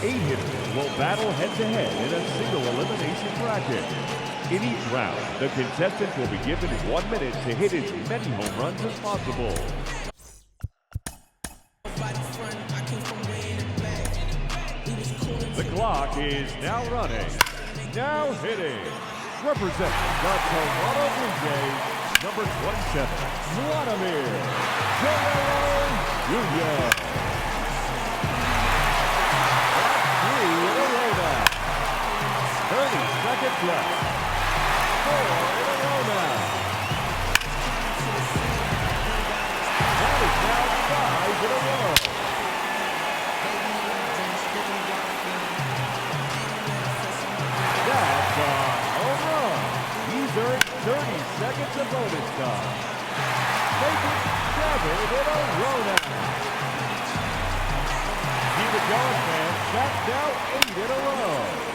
8 hitters will battle head-to-head in a single elimination bracket. In each round, the contestant will be given 1 minute to hit as many home runs as possible. The clock is now running. Now hitting. Representing the Toronto Blue Jays, number 27, Vladimir Guerrero Jr. That's 3 in a row now. 30 seconds left. 4 in a row now. That is now 5 in a row. going, man. That's now 8 in a row.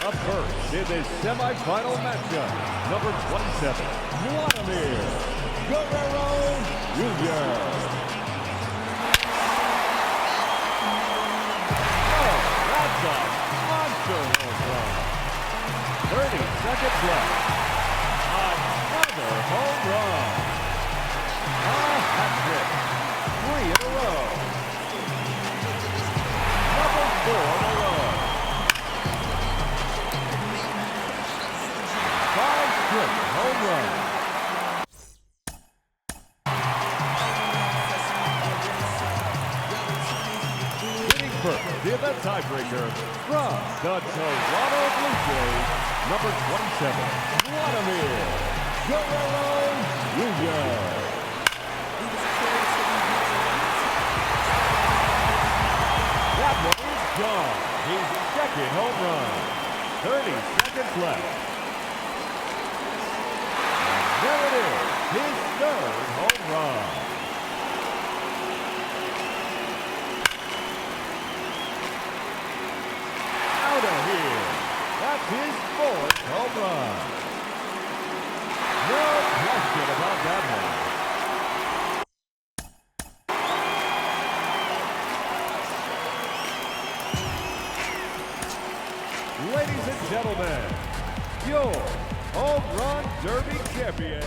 Up first in this semifinal matchup, number 27, Vladimir Guerrero Jr. Oh, that's a monster home run. 30 seconds left. Another home run. A hat trick. 3 in a row. Number 4 in a row. Home run. Hitting first in the tiebreaker from the Toronto Blue Jays, number 27, Vladimir Guerrero Jr. That one is gone. His second home run. 30 seconds left. There it is, his third home run. Out of here. That's his fourth home run. No question about that one. Ladies and gentlemen, your Home Run Derby champion,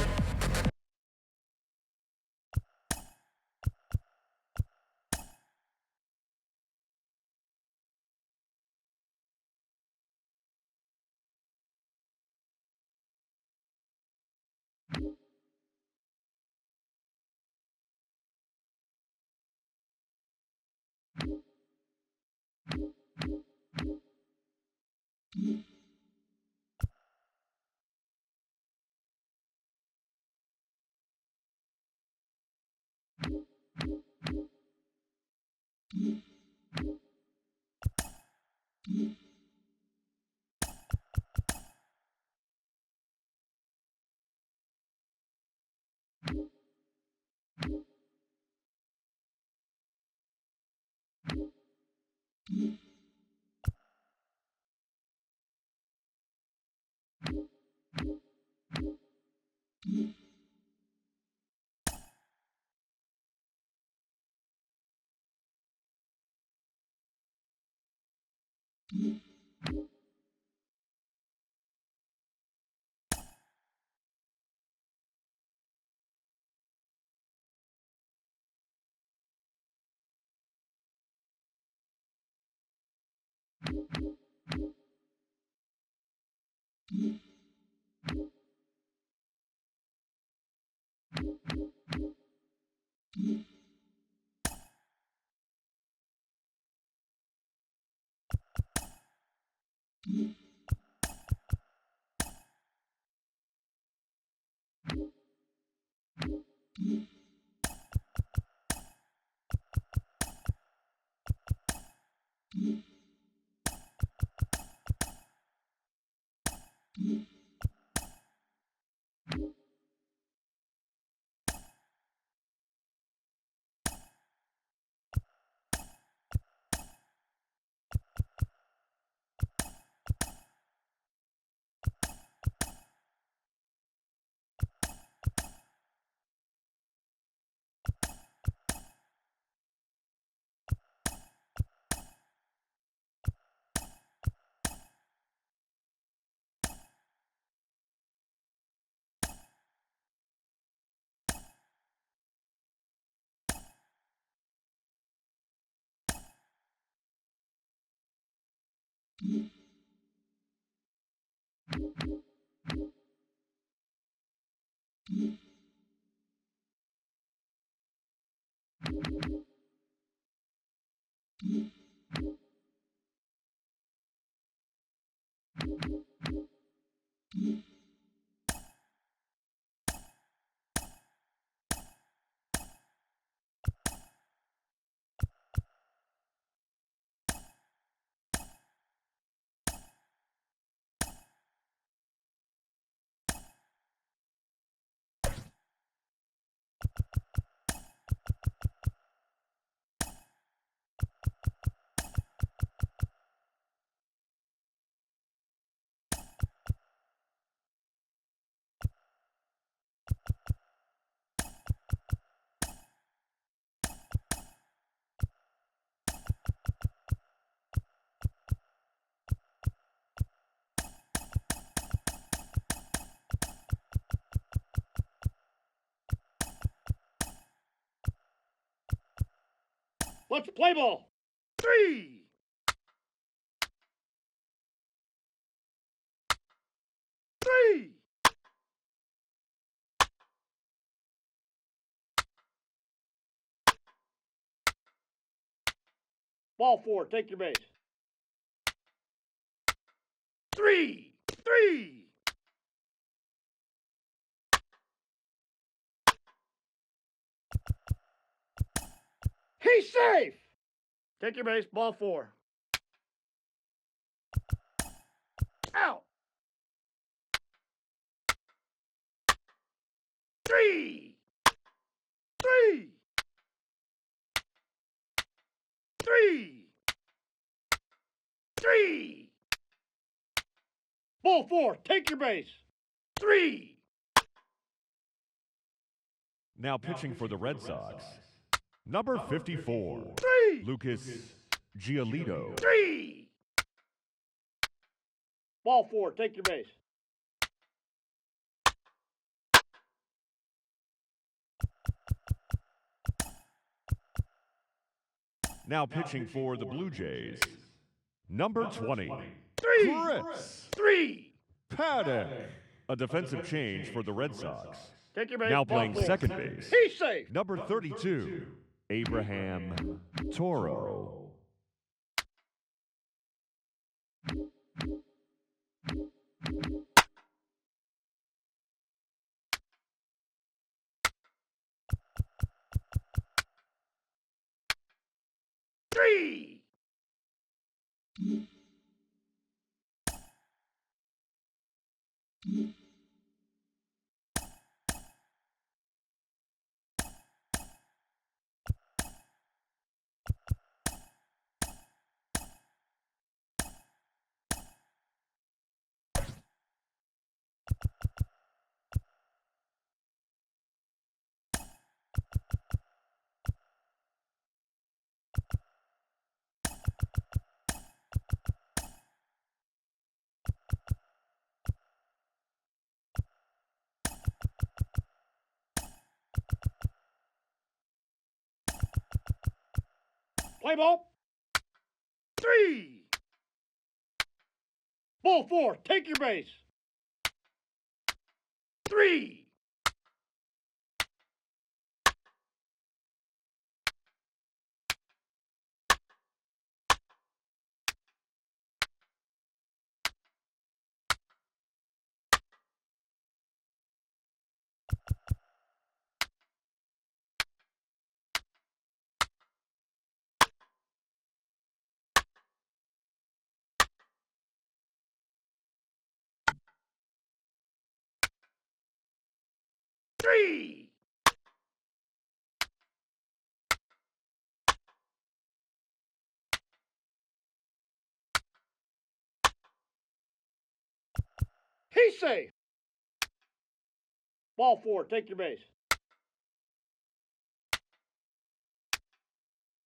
Let's play ball. 3. Ball 4, take your base. 3. He's safe. Take your base, ball 4. Out. 3. Ball 4, take your base. 3. Now pitching for the Red Sox, number 54, Lucas Giolito. 3. Ball 4, take your base. Now pitching for the Blue Jays, number 20, 3. Chris 3. Paddock. A defensive change for the Red Sox. Take your base. Now ball playing 4. second base, He's safe. number 32, Abraham Toro. Three. Play ball. 3. Ball 4, take your base. 3. Three. He's safe. Ball 4, take your base.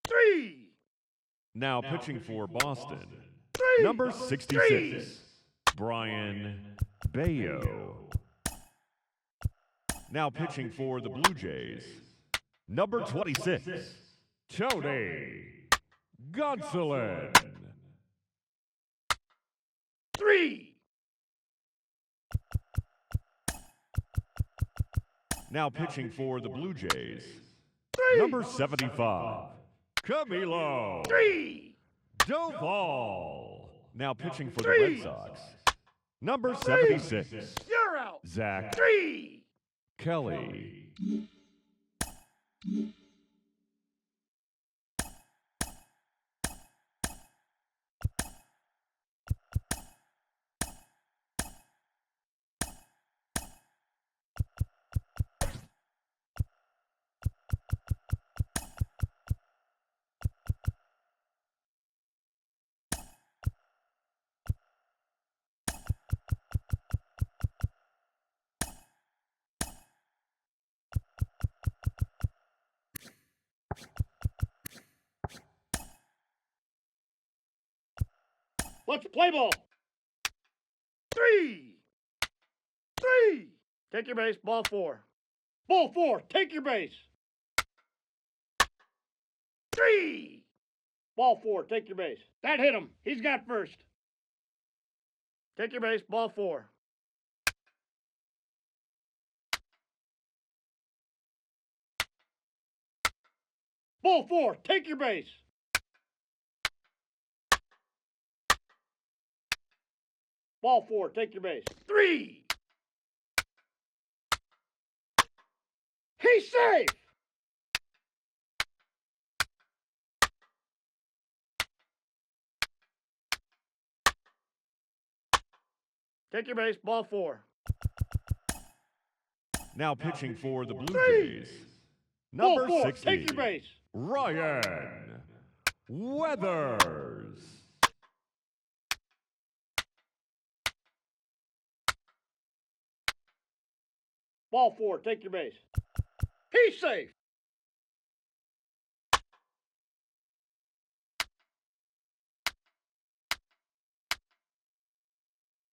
3. Now pitching for Boston, 3. number 66, Brian Bayo. Now pitching for the Blue Jays, number 26, Tony Gonsolin. 3. Now pitching for the Blue Jays, 3. number 75, Camilo 3. Doval. Now pitching for the 3. Red Sox, number 76, You're out. Zach 3. Kelly. Let's play ball. 3. Take your base, ball 4. Ball 4, take your base. 3. Ball 4, take your base. That hit him. He's got first. Take your base, ball 4. Ball 4, take your base. Ball 4, take your base. 3. He's safe. Take your base, ball 4. Now pitching for the Blue Jays, Ball number 4, 60, take your base. Ryan Weathers. Ball 4, take your base. He's safe.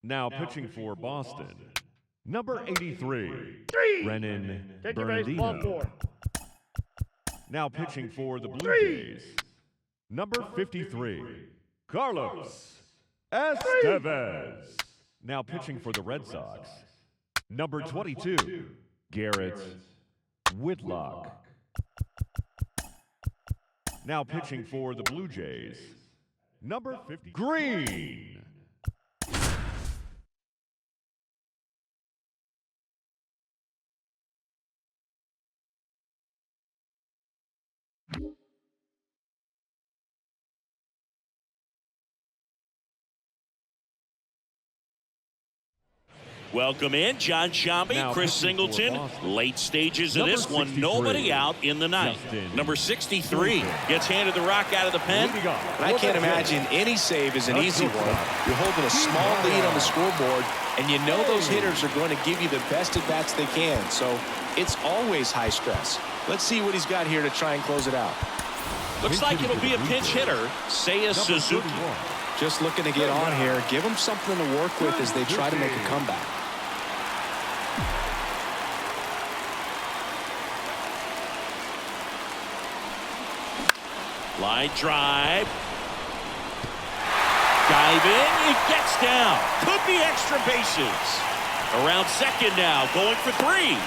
Now pitching for Boston, number 83, 3. Brennan Take your base, ball Bernardino. 4. Now pitching for the Blue 3. Jays, number 53, Carlos Estevez. Now pitching for the Red Sox, number 22, Garrett Whitlock. Now pitching for the Blue Jays, number 50, Green. Welcome in, John Shambi, Now Chris pitching for Singleton. Boston, Late stages of number this one. 63, Nobody out in the ninth. Justin Number 63 gets handed the rock out of the pen. Leading off And I for can't the imagine Jays, any save is an a easy shortstop. one. You're holding a small lead on the scoreboard, and you know those hitters are going to give you the best at-bats they can. So it's always high stress. Let's see what he's got here to try and close it out. Looks like it'll be a pinch hitter, Seiya number Suzuki. 31. Just looking to get on here. Give them something to work with as they try to make a comeback. Line drive. Diving, it gets down. Could be extra bases. Around second now, going for 3.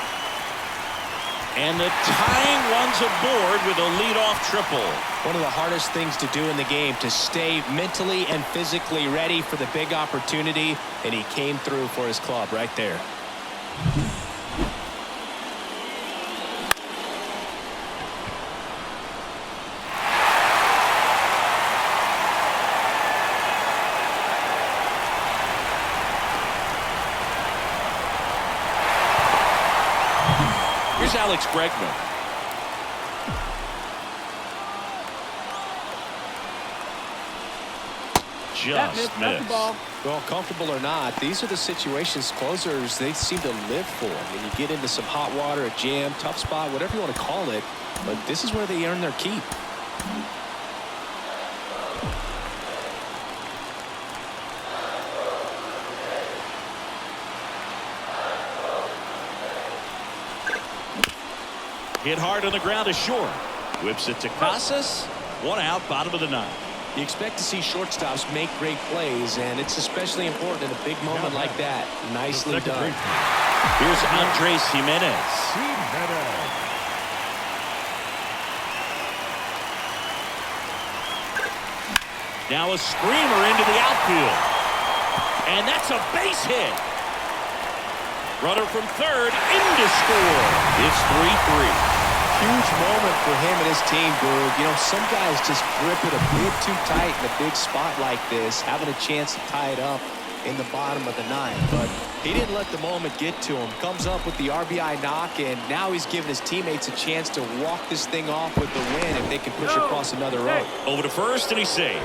And the tying runs aboard with a leadoff triple. One of the hardest things to do in the game, to stay mentally and physically ready for the big opportunity, and he came through for his club right there. Here's Alex Bregman. Just That's the missed. ball. Well, comfortable or not, these are the situations closers they seem to live for. When you get into some hot water, a jam, tough spot, whatever you want to call it, but this is where they earn their keep. Hit hard on the ground to short. Whips it to Casas. 1 out, bottom of the 9th. You expect to see shortstops make great plays, and it's especially important in a big moment like that. Nicely done. Here's Andres Jimenez. Now a screamer into the outfield. And that's a base hit. Runner from third in to score. It's 3-3. Huge moment for him and his team, Boog. You know, some guys just grip it a bit too tight in a big spot like this, having a chance to tie it up in the bottom of the 9th. But he didn't let the moment get to him. Comes up with the RBI knock, and now he's giving his teammates a chance to walk this thing off with the win if they can push across another road. Over to first, and he's safe.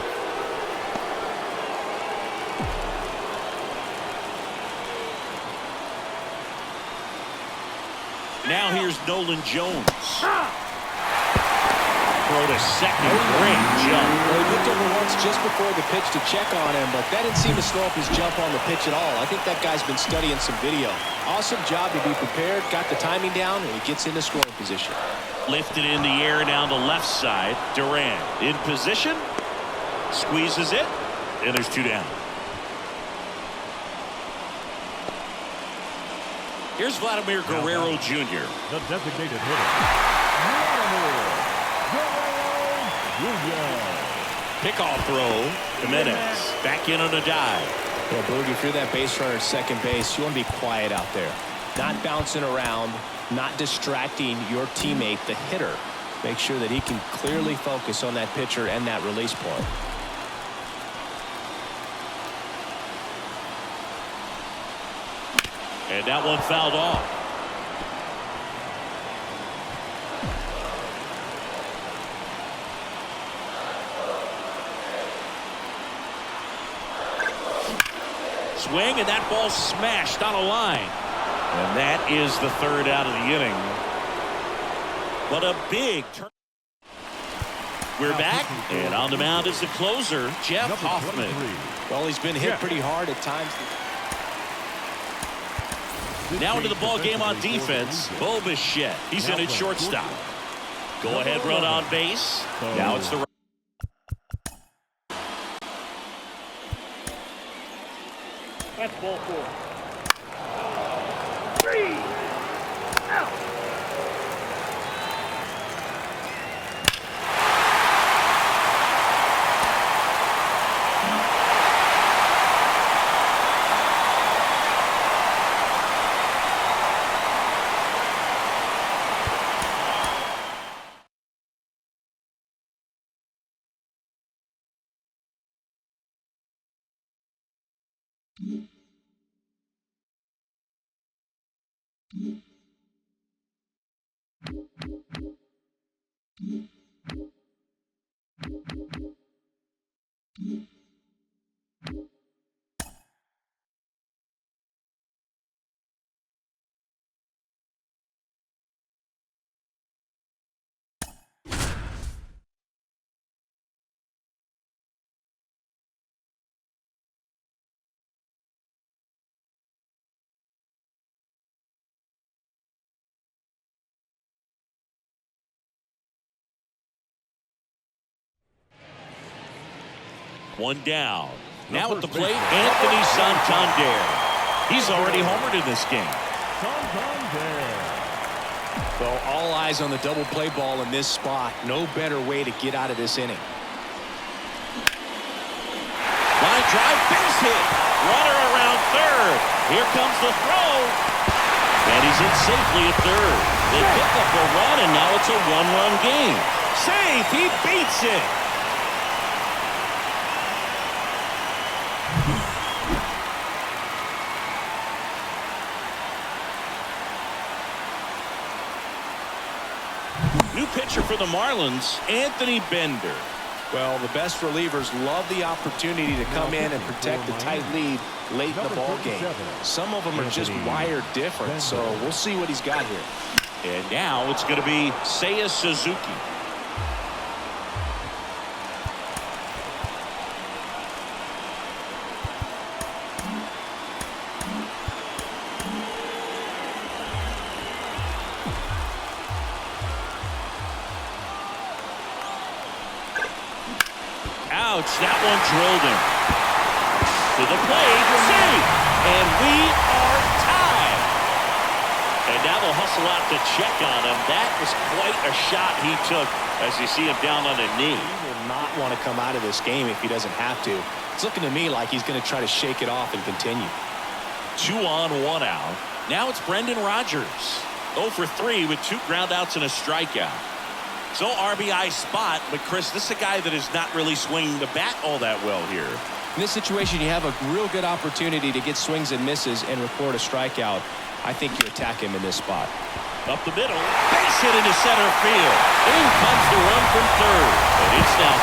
Now here's Nolan Jones. Throw to second. Great jump. Well, he looked over once just before the pitch to check on him, but that didn't seem to slow up his jump on the pitch at all. I think that guy's been studying some video. Awesome job to be prepared, got the timing down, and he gets into scoring position. Lifted in the air down the left side. Durant in position. Squeezes it, and there's 2 down. Here's Vladimir Guerrero Jr. The designated hitter, Vladimir Guerrero Jr. Pickoff throw. Jimenez back in on a dive. Yeah, Boog, if you're that base runner at second base, you want to be quiet out there. Not bouncing around, not distracting your teammate, the hitter. Make sure that he can clearly focus on that pitcher and that release point. And that one fouled off. Swing, and that ball smashed on a line. And that is the 3rd out of the inning. What a big turn. We're back, and on the mound is the closer, Jeff Hoffman. Well, he's been hit pretty hard at times. Now into the ball game on defense, Bo Bichette. He's in at shortstop. Go ahead, run on base. Now it's the That's ball 4. 3 out. One down. Now at the plate, Anthony Santander. He's already homered in this game. Well, all eyes on the double play ball in this spot. No better way to get out of this inning. Line drive, base hit. Runner around third. Here comes the throw. And he's in safely at third. They pick up a run, and now it's a 1-run game. Safe. He beats it. New pitcher for the Marlins, Anthony Bender. Well, the best relievers love the opportunity to come in and protect the tight lead late in the ball game. Some of them are just wired different, so we'll see what he's got here. And now it's going to be Seiya Suzuki. Ouch, that one drilled him. To the plate, safe, and we are tied. And now they'll hustle out to check on him. That was quite a shot he took as you see him down on a knee. He will not want to come out of this game if he doesn't have to. It's looking to me like he's going to try to shake it off and continue. 2 on, 1 out. Now it's Brendan Rodgers. 0 for 3 with 2 groundouts and a strikeout. So RBI spot, but Chris, this is a guy that is not really swinging the bat all that well here. In this situation, you have a real good opportunity to get swings and misses and record a strikeout. I think you attack him in this spot. Up the middle, base hit into center field. In comes the run from third, and it's now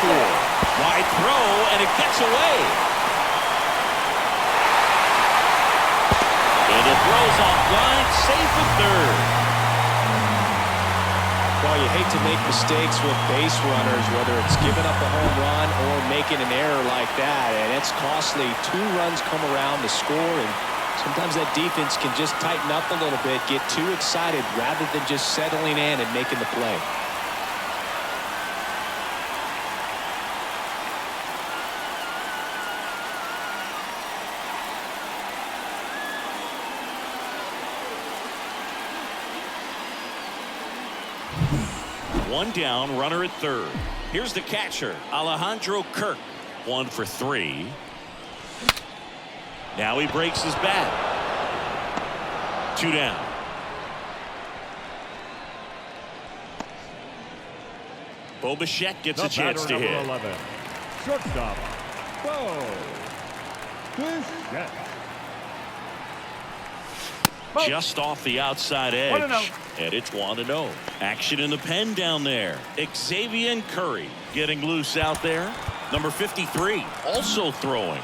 5-4. Wide throw, and it gets away. And the throw's offline, safe at third. Well, you hate to make mistakes with base runners, whether it's giving up a home run or making an error like that, and it's costly. 2 runs come around to score, and sometimes that defense can just tighten up a little bit, get too excited rather than just settling in and making the play. One down, runner at third. Here's the catcher, Alejandro Kirk. 1 for 3. Now he breaks his bat. 2 down. Bo Bichette gets a chance to hit. 11. Shortstop, Bo Bichette. Just off the outside edge. 1-0. And it's 1-0. Action in the pen down there. Xavier Curry getting loose out there. Number 53 also throwing.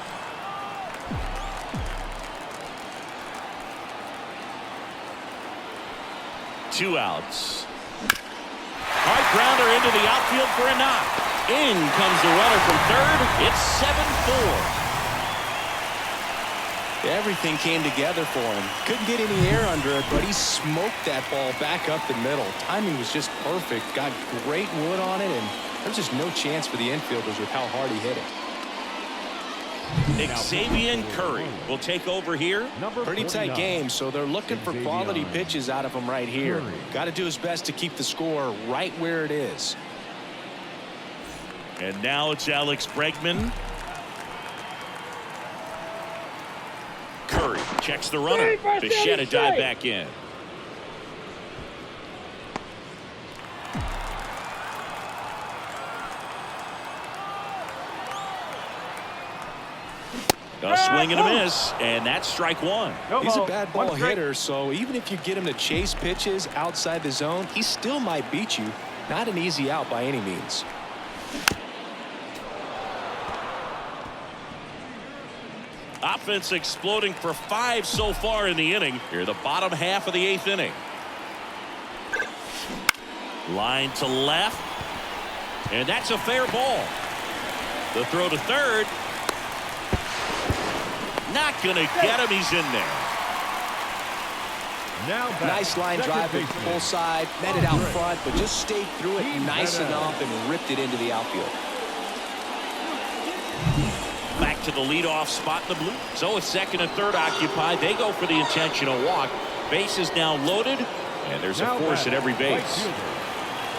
Two outs. Hard grounder into the outfield for a knock. In comes the runner from third. It's 7-4. Everything came together for him. Couldn't get any air under it, but he smoked that ball back up the middle. Timing was just perfect. Got great wood on it, and there's just no chance for the infielders with how hard he hit it. Xavier Curry will take over here. Pretty tight game, so they're looking for quality pitches out of him right here. Got to do his best to keep the score right where it is. And now it's Alex Bregman. Curry checks the runner. Bichette dive back in. A swing and a miss, and that's strike one. He's a bad ball hitter, so even if you get him to chase pitches outside the zone, he still might beat you. Not an easy out by any means. Offense exploding for 5 so far in the inning. Here, the bottom half of the 8th inning. Line to left. And that's a fair ball. The throw to third. Not going to get him. He's in there. Now nice line drive at full side. Met it out front, but just stayed through it nice enough and ripped it into the outfield. Back to the leadoff spot in the blue. So with second and third occupied, they go for the intentional walk. Base is now loaded, and there's a force at every base.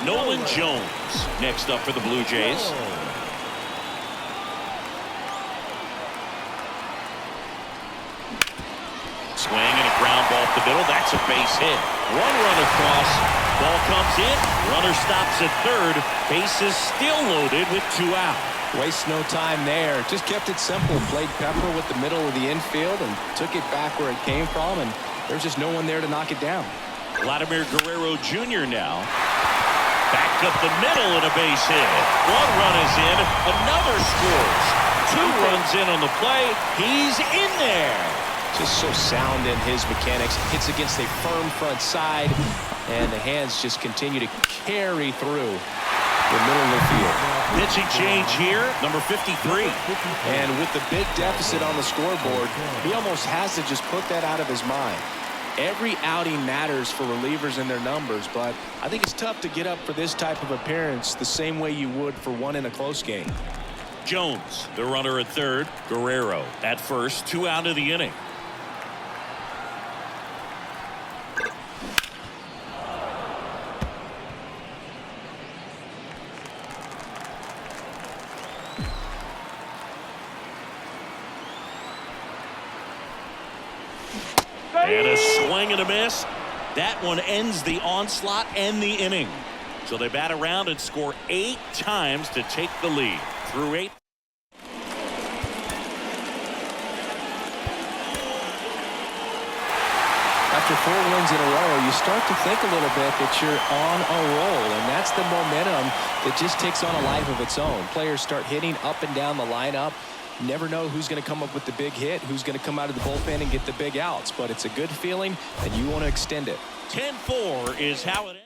Nolan Jones next up for the Blue Jays. Swing and a ground ball up the middle. That's a base hit. One run across. Ball comes in. Runner stops at third. Base is still loaded with 2 out. Waste no time there. Just kept it simple. Played Pepper with the middle of the infield and took it back where it came from, and there's just no one there to knock it down. Vladimir Guerrero Jr. now. Back up the middle and a base hit. One run is in. Another scores. 2 runs in on the play. He's in there. Just so sound in his mechanics. Hits against a firm front side, and the hands just continue to carry through the middle of the field. Pitching change here, number 53. And with the big deficit on the scoreboard, he almost has to just put that out of his mind. Every outing matters for relievers and their numbers, but I think it's tough to get up for this type of appearance the same way you would for one in a close game. Jones, the runner at third. Guerrero at first. 2 out of the inning. And a swing and a miss. That one ends the onslaught and the inning. So they bat around and score 8 times to take the lead. Through 8. After 4 wins in a row, you start to think a little bit that you're on a roll, and that's the momentum that just takes on a life of its own. Players start hitting up and down the lineup. You never know who's going to come up with the big hit, who's going to come out of the bullpen and get the big outs, but it's a good feeling, and you want to extend it. 10-4 is how it ends.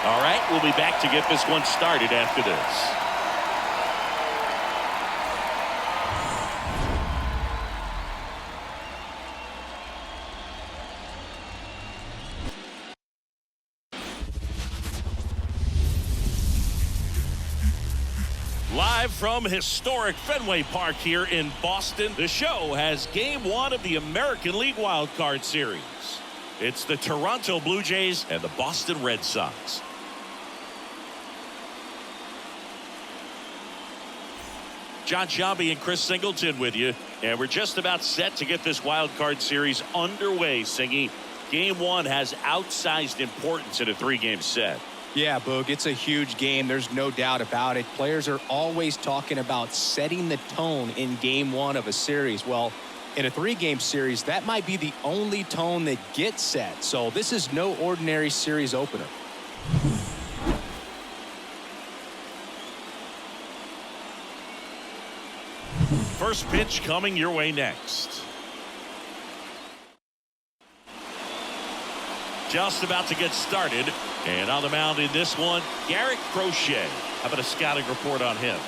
All right, we'll be back to get this one started after this. Live from historic Fenway Park here in Boston, the show has Game 1 of the American League Wild Card Series. It's the Toronto Blue Jays and the Boston Red Sox. John Sciambi and Chris Singleton with you, and we're just about set to get this Wild Card Series underway, Singy. Game 1 has outsized importance in a 3-game set. Yeah, Boog, it's a huge game. There's no doubt about it. Players are always talking about setting the tone in Game 1 of a series. Well, in a 3-game series, that might be the only tone that gets set. So this is no ordinary series opener. First pitch coming your way next. Just about to get started, and on the mound in this one, Garrett Crochet. How about a scouting report on him?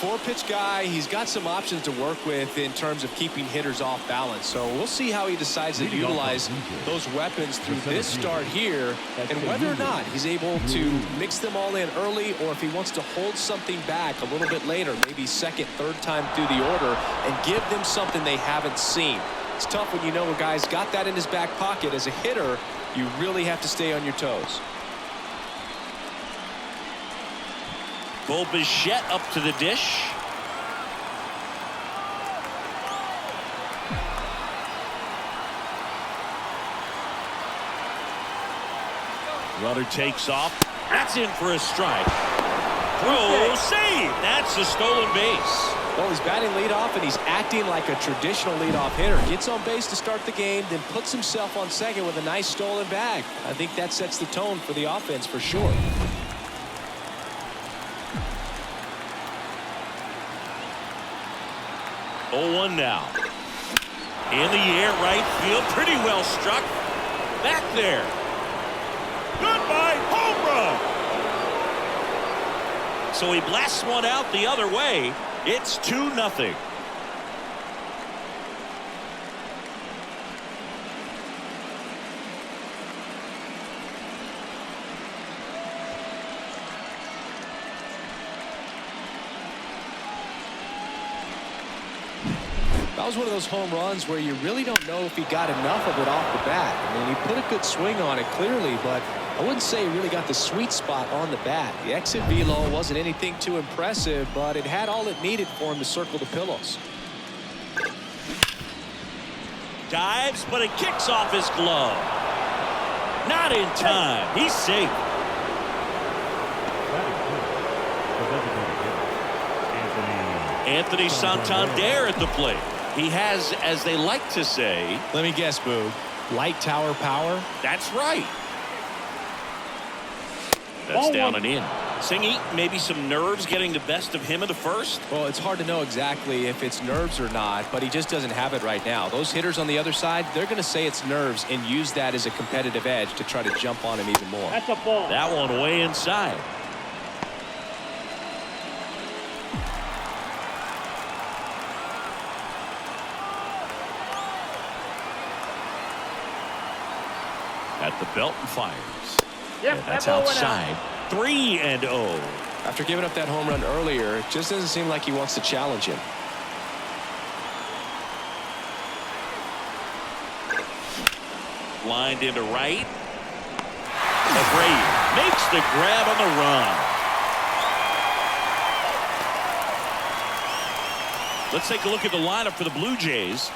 4-pitch guy. He's got some options to work with in terms of keeping hitters off balance. So we'll see how he decides to utilize those weapons through this start here, and whether or not he's able to mix them all in early, or if he wants to hold something back a little bit later, maybe second, third time through the order, and give them something they haven't seen. It's tough when you know a guy's got that in his back pocket. As a hitter, you really have to stay on your toes. Bo Bichette up to the dish. Runner takes off. That's in for a strike. Throw, save. That's a stolen base. Well, he's batting leadoff, and he's acting like a traditional leadoff hitter. Gets on base to start the game, then puts himself on second with a nice stolen bag. I think that sets the tone for the offense for sure. Oh, 1 now. In the air, right field. Pretty well struck. Back there. Goodbye, home run. So he blasts one out the other way. It's 2-0. That was one of those home runs where you really don't know if he got enough of it off the bat. I mean, he put a good swing on it clearly, but I wouldn't say he really got the sweet spot on the bat. The exit velo wasn't anything too impressive, but it had all it needed for him to circle the pillows. Dives, but it kicks off his glove. Not in time. He's safe. Anthony Santander at the plate. He has, as they like to say, let me guess, Boog, light tower power? That's right. That's down and in. Singy, maybe some nerves getting the best of him in the first? Well, it's hard to know exactly if it's nerves or not, but he just doesn't have it right now. Those hitters on the other side, they're going to say it's nerves and use that as a competitive edge to try to jump on him even more. That's a ball. That one way inside. At the belt and fires. Yep, And that's that ball went outside. 3-0. After giving up that home run earlier, it just doesn't seem like he wants to challenge him. Lined into right. Abreu makes the grab on the run. Let's take a look at the lineup for the Blue Jays.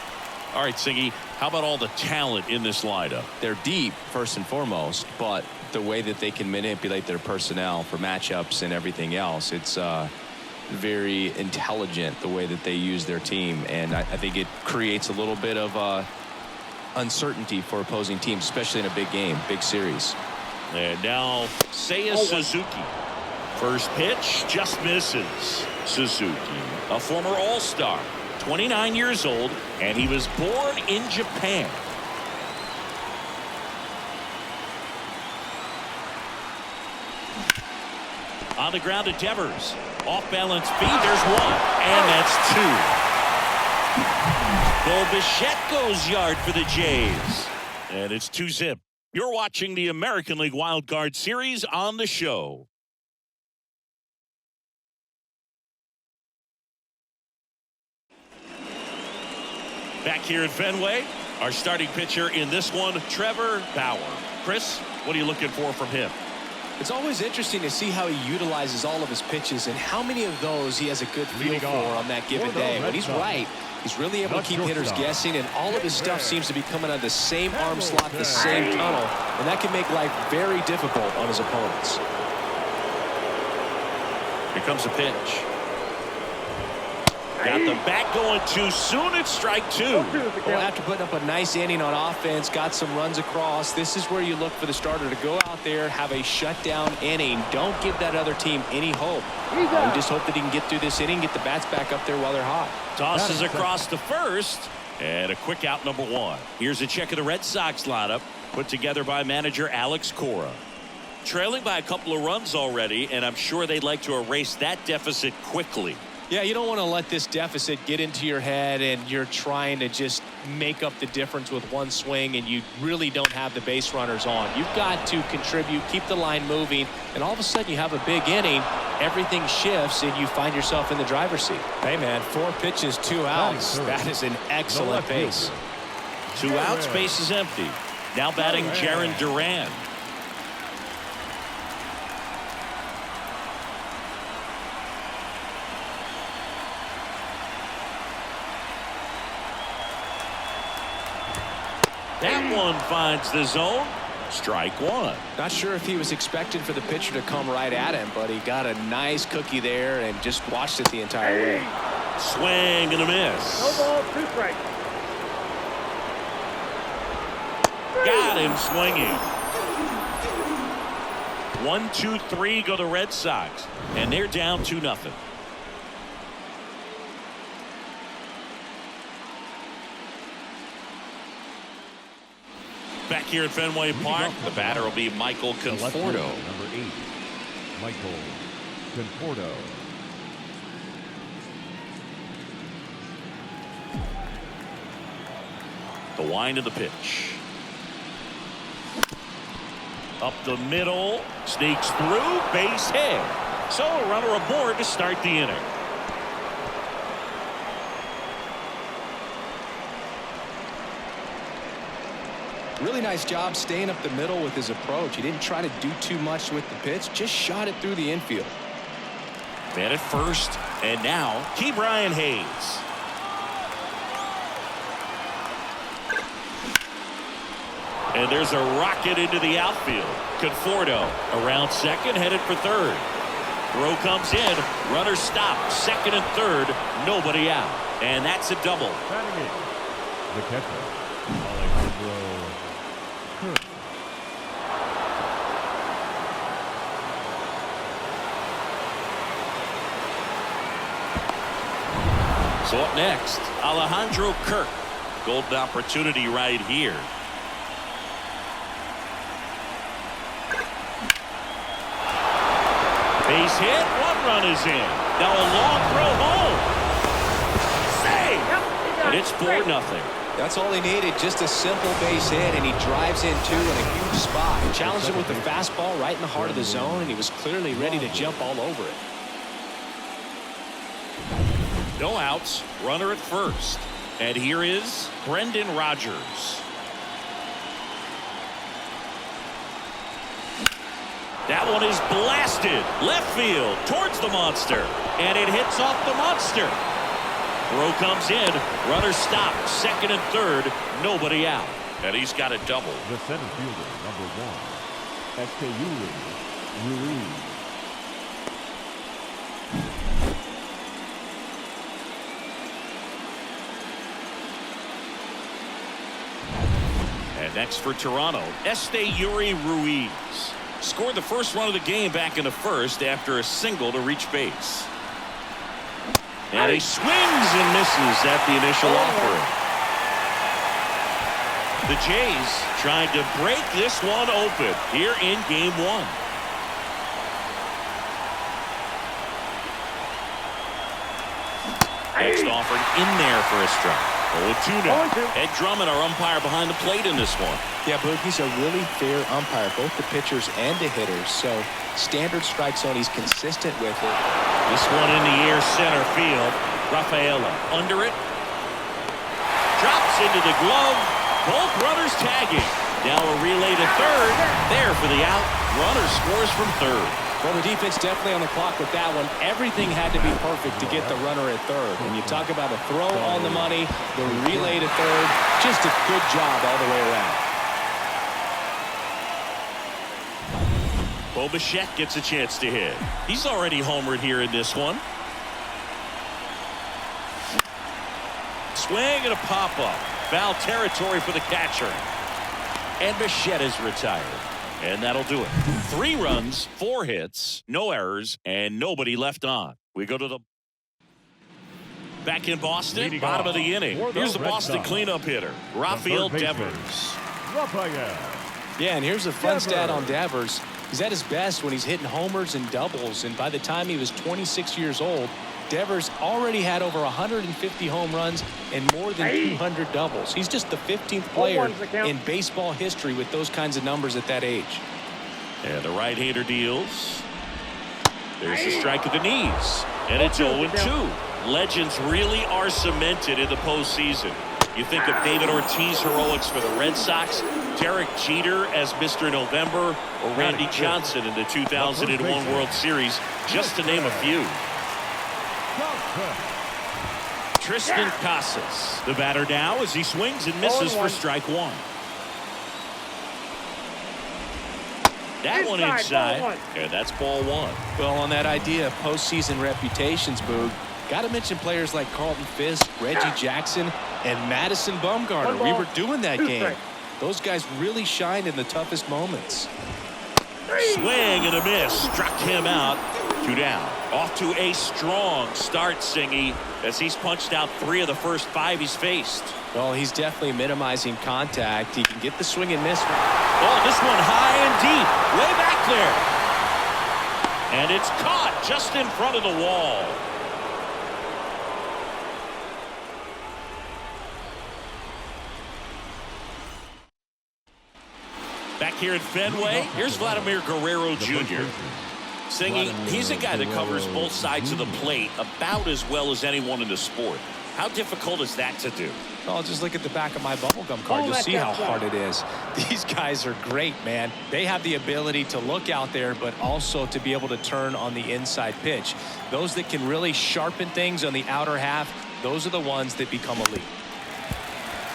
All right, Singy, how about all the talent in this lineup? They're deep, first and foremost, but the way that they can manipulate their personnel for matchups and everything else, it's very intelligent the way that they use their team, and I think it creates a little bit of uncertainty for opposing teams, especially in a big game, big series. And now Seiya Suzuki. First pitch just misses. Suzuki, a former All-Star, 29 years old, and he was born in Japan. On the ground to Devers. Off-balance feed. There's one. And that's two. Bo Bichette goes yard for the Jays. And it's 2-zip. You're watching the American League Wild Card Series on the show. Back here at Fenway, our starting pitcher in this one, Trevor Bauer. Chris, what are you looking for from him? It's always interesting to see how he utilizes all of his pitches and how many of those he has a good feel for on that given day. But he's right. He's really able to keep hitters guessing, and all of his stuff seems to be coming out of the same arm slot, the same tunnel, and that can make life very difficult on his opponents. Here comes a pitch. Got the bat going too soon. It's strike two. Well, after putting up a nice inning on offense, got some runs across, this is where you look for the starter to go out there, have a shutdown inning. Don't give that other team any hope. You just hope that he can get through this inning, get the bats back up there while they're hot. Tosses across to first, and a quick out number one. Here's a check of the Red Sox lineup, put together by manager Alex Cora. Trailing by a couple of runs already, and I'm sure they'd like to erase that deficit quickly. Yeah, you don't want to let this deficit get into your head and you're trying to just make up the difference with one swing and you really don't have the base runners on. You've got to contribute, keep the line moving, and all of a sudden you have a big inning, everything shifts, and you find yourself in the driver's seat. Hey, man, 4 pitches, 2 outs. That is an excellent base. 2 outs, base is empty. Now batting Jarren Duran. That one finds the zone. Strike one. Not sure if he was expecting for the pitcher to come right at him, but he got a nice cookie there and just watched it the entire way. Swing and a miss. No ball, 2 strikes. Got him swinging. 1, 2, 3 go the Red Sox, and they're down 2-0. Back here at Fenway Park, the batter will be Michael Conforto. Number 8, Michael Conforto. The wind of the pitch. Up the middle, sneaks through, base hit. So a runner aboard to start the inning. Really nice job staying up the middle with his approach. He didn't try to do too much with the pitch, just shot it through the infield. Man at first, and now Ke'Bryan Hayes. And there's a rocket into the outfield. Conforto around second, headed for third. Throw comes in, runner stopped, second and third, nobody out. And that's a double. Batting it, the catcher, Alejandro. So up next, Alejandro Kirk. Golden opportunity right here. Base hit, 1 run is in. Now a long throw home. Save! And it's 4-0. That's all he needed, just a simple base hit, and he drives in 2 in a huge spot. Challenged him with the fastball right in the heart of the zone, and he was clearly ready to jump all over it. No outs, runner at first. And here is Brendan Rodgers. That one is blasted left field towards the monster, and it hits off the monster. Throw comes in, runner stopped, second and third, nobody out, and he's got a double. The center fielder, number 1, Esteury Ruiz. And next for Toronto, Esteury Ruiz. Scored the first run of the game back in the first after a single to reach base. And he swings and misses at the initial offering. The Jays trying to break this one open here in game 1. Next offering in there for a strike. 0-2 now. Ed Drummond, our umpire behind the plate in this one. Yeah, Boog, he's a really fair umpire, both the pitchers and the hitters. So standard strike zone, he's consistent with it. This one in the air, center field. Rafaela under it. Drops into the glove. Both runners tagging. Now a relay to third. There for the out. Runner scores from third. Well, the defense definitely on the clock with that one. Everything had to be perfect to get the runner at third. When you talk about a throw on the money, the relay to third, just a good job all the way around. Bo Bichette gets a chance to hit. He's already homered here in this one. Swing and a pop-up. Foul territory for the catcher. And Bichette is retired. And that'll do it. 3 runs, 4 hits, no errors, and nobody left on. We go to the back in Boston, Leading bottom of the off inning. for the Here's the Red Boston Sox, cleanup hitter, Rafael third baseman, Devers. Rafael. Yeah, and here's a fun Devers. stat on Devers. He's at his best when he's hitting homers and doubles, and by the time he was 26 years old, Devers already had over 150 home runs and more than 200 doubles. He's just the 15th player in baseball history with those kinds of numbers at that age. And the right-hander deals. There's the strike at the knees. And it's 0-2. Legends really are cemented in the postseason. You think of David Ortiz heroics for the Red Sox, Derek Jeter as Mr. November, or Randy Johnson in the 2001 World Series, just to name a few. Tristan Casas, the batter now as he swings and misses for strike 1. That one inside, and that's ball 1. Well, on that idea of postseason reputations, Boog, got to mention players like Carlton Fisk, Reggie Jackson, and Madison Bumgarner. We were doing that game. Those guys really shined in the toughest moments. Swing and a miss. Struck him out. 2 down. Off to a strong start, Singy, as he's punched out 3 of the first 5 he's faced. Well, he's definitely minimizing contact. He can get the swing and miss. Oh, this one high and deep. Way back there. And it's caught just in front of the wall. Back here at Fenway, here's Vladimir Guerrero Jr. Singing, he's a guy that covers both sides of the plate about as well as anyone in the sport. How difficult is that to do? Oh, just look at the back of my bubblegum card. You'll see how hard it is. These guys are great, man. They have the ability to look out there, but also to be able to turn on the inside pitch. Those that can really sharpen things on the outer half, those are the ones that become elite.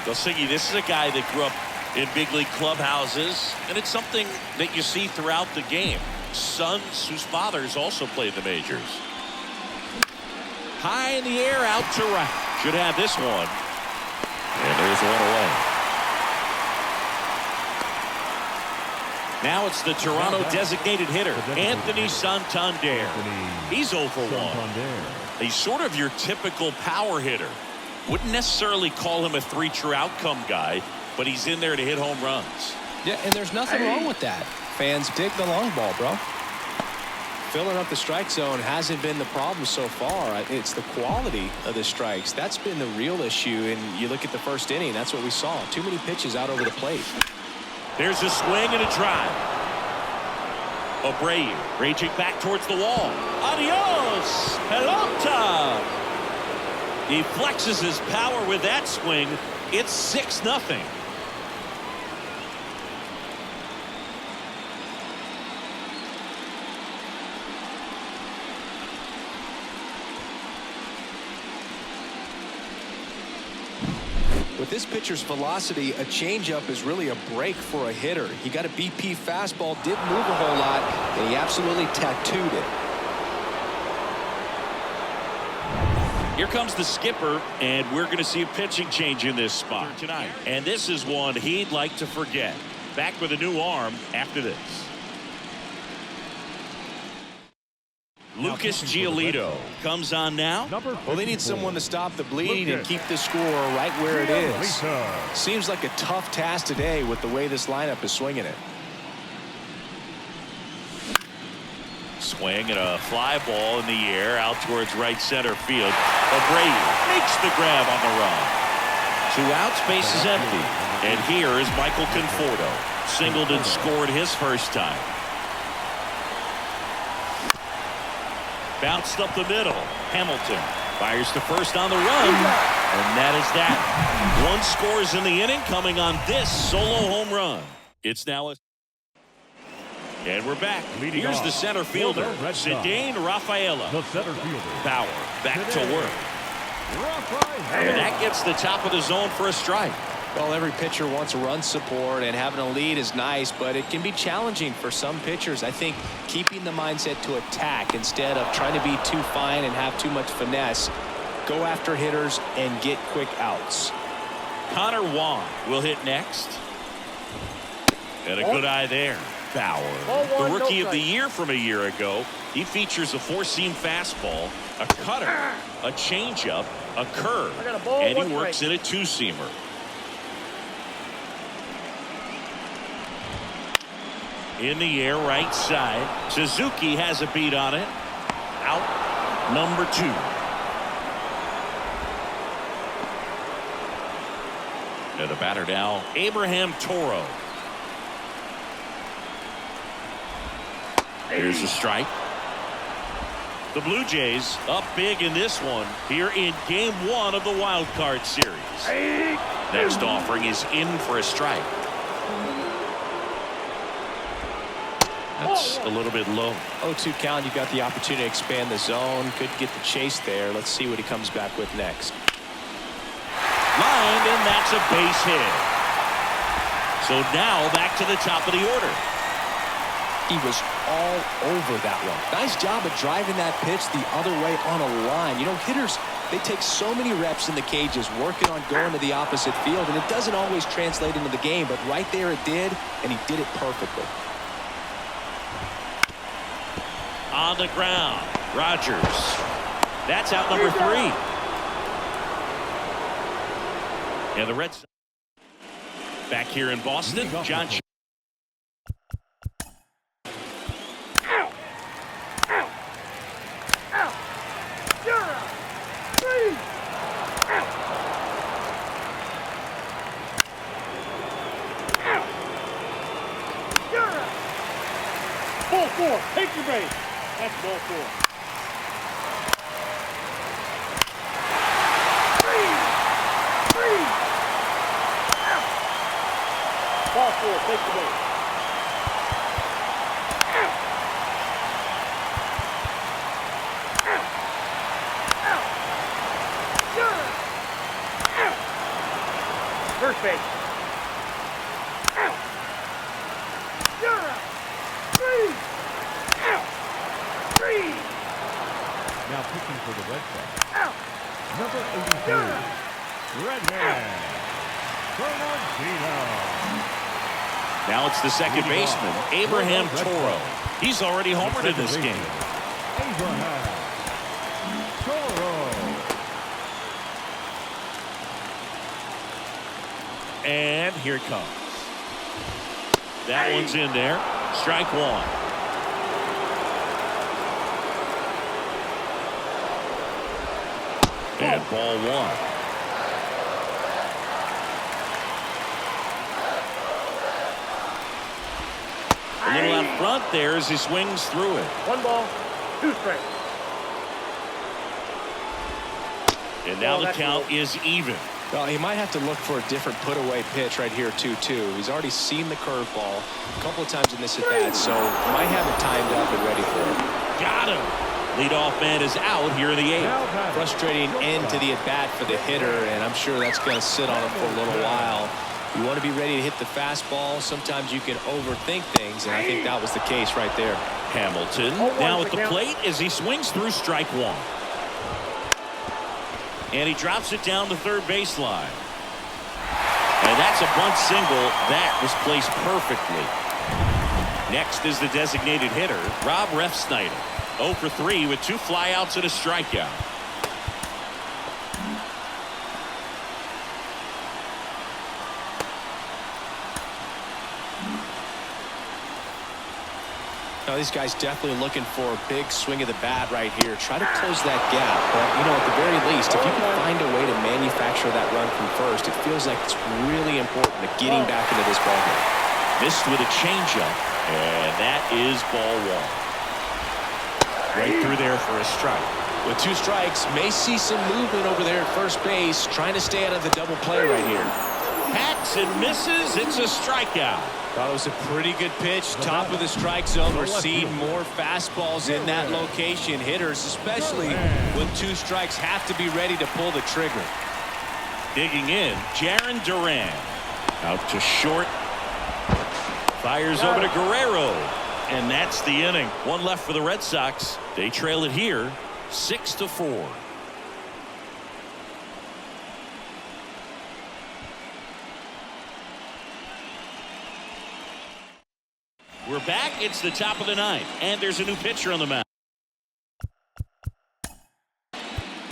Well, Siggy, this is a guy that grew up in big league clubhouses, and it's something that you see throughout the game. Sons whose fathers also played the majors. High in the air, out to right. Should have this one. And there's one away. Now it's the Toronto designated hitter, Anthony Santander. He's 0 for 1. He's sort of your typical power hitter. Wouldn't necessarily call him a 3 true outcome guy, but he's in there to hit home runs. Yeah, and there's nothing wrong with that. Fans dig the long ball, bro. Filling up the strike zone hasn't been the problem so far. It's the quality of the strikes. That's been the real issue. And you look at the first inning, that's what we saw. Too many pitches out over the plate. There's a swing and a drive. Abreu raging back towards the wall. Adios, pelota. He flexes his power with that swing. It's 6-0. With this pitcher's velocity, a changeup is really a break for a hitter. He got a BP fastball, didn't move a whole lot, and he absolutely tattooed it. Here comes the skipper, and we're going to see a pitching change in this spot tonight. And this is one he'd like to forget. Back with a new arm after this. Lucas Giolito comes on now. Well, they need someone to stop the bleeding and keep the score right where it is. Seems like a tough task today with the way this lineup is swinging it. Swing and a fly ball in the air out towards right center field. Abreu makes the grab on the run. 2 outs, base is empty. And here is Michael Conforto. Singled and scored his first time. Bounced up the middle. Hamilton fires to first on the run. And that is that. 1 scores in the inning coming on this solo home run. It's now a... And we're back. Leading Here's the off, center fielder, Zidane Rafaela. The center fielder, Bauer back to work. Rafaela. And that gets the top of the zone for a strike. Well, every pitcher wants run support, and having a lead is nice, but it can be challenging for some pitchers. I think keeping the mindset to attack instead of trying to be too fine and have too much finesse. Go after hitters and get quick outs. Connor Wong will hit next. And a good eye there. Bauer, the rookie of the year from a year ago. He features a 4-seam fastball, a cutter, a changeup, a curve, and he works in a 2-seamer. In the air, right side. Suzuki has a beat on it. Out number 2. And the batter now, Abraham Toro. Here's a strike. The Blue Jays up big in this one here in Game 1 of the Wild Card Series. Next offering is in for a strike. That's a little bit low. 0-2 count. You got the opportunity to expand the zone. Could get the chase there. Let's see what he comes back with next. Lined, and that's a base hit. So now back to the top of the order. He was all over that one. Nice job of driving that pitch the other way on a line. You know, hitters, they take so many reps in the cages working on going to the opposite field, and it doesn't always translate into the game, but right there it did, and he did it perfectly. On the ground, Rogers. That's out number 3. And the Red Sox back here in Boston. John. Ball 4. Take your base. That's ball 4. Ball 4. Take the base. First base. Now pitching for the Red Sox, number 83, Redhead, Bernardino. Now it's the second baseman, Abraham Toro. He's already homered in this game. Abraham Toro. And here it comes. That one's in there. Strike 1. And ball 1. A little out front there as he swings through it. 1 ball, 2 strikes. And now the count is even. Well, he might have to look for a different put-away pitch right here, 2-2. He's already seen the curveball a couple of times in this at-bat, so he might have it timed up and ready for it. Got him. Leadoff man is out here in the 8th. Frustrating end to the at-bat for the hitter, and I'm sure that's going to sit on him for a little while. You want to be ready to hit the fastball. Sometimes you can overthink things, and I think that was the case right there. Hamilton now at the plate as he swings through strike 1. And he drops it down the third baseline. And that's a bunt single. That was placed perfectly. Next is the designated hitter, Rob Refsnyder. 0 for 3 with 2 flyouts and a strikeout. Well, these guys definitely looking for a big swing of the bat right here. Try to close that gap. But, at the very least, if you can find a way to manufacture that run from first, it feels like it's really important to getting back into this ballgame. Missed with a changeup, and that is ball one. Right through there for a strike. With 2 strikes, may see some movement over there at first base, trying to stay out of the double play right here. Hacks and misses. It's a strikeout. Thought it was a pretty good pitch, top of the strike zone. We're seeing more fastballs in that location. Hitters, especially when 2 strikes, have to be ready to pull the trigger. Digging in, Jarren Duran. Out to short. Fires over to Guerrero. And that's the inning. 1 left for the Red Sox. They trail it here, 6-4. We're back. It's the top of the 9th, and there's a new pitcher on the mound.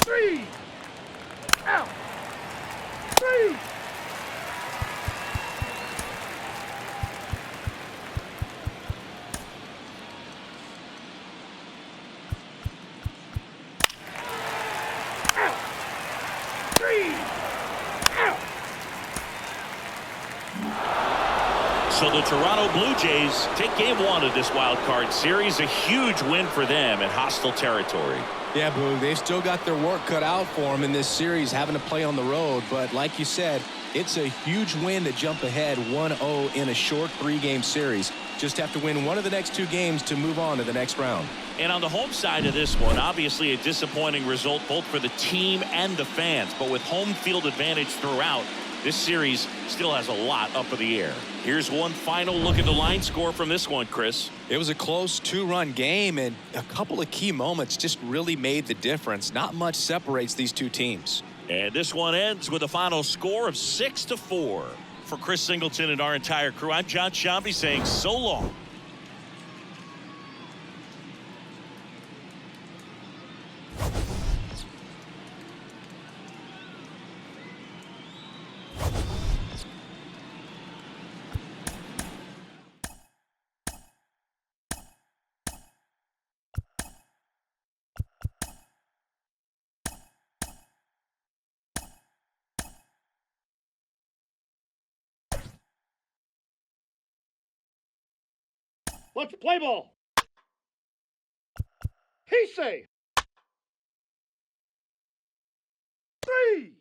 3 out. 3. Out. 3 out. So the Toronto Blue Jays take game 1 of this wild card series. A huge win for them in hostile territory. Yeah, Boo, they've still got their work cut out for them in this series, having to play on the road. But like you said, it's a huge win to jump ahead 1-0 in a short 3-game series. Just have to win one of the next 2 games to move on to the next round. And on the home side of this one, obviously a disappointing result both for the team and the fans. But with home field advantage throughout, this series still has a lot up in the air. Here's one final look at the line score from this one, Chris. It was a close 2-run game, and a couple of key moments just really made the difference. Not much separates these 2 teams. And this one ends with a final score of 6-4. For Chris Singleton and our entire crew, I'm John Shambi saying so long. Let's play ball. He's safe. 3.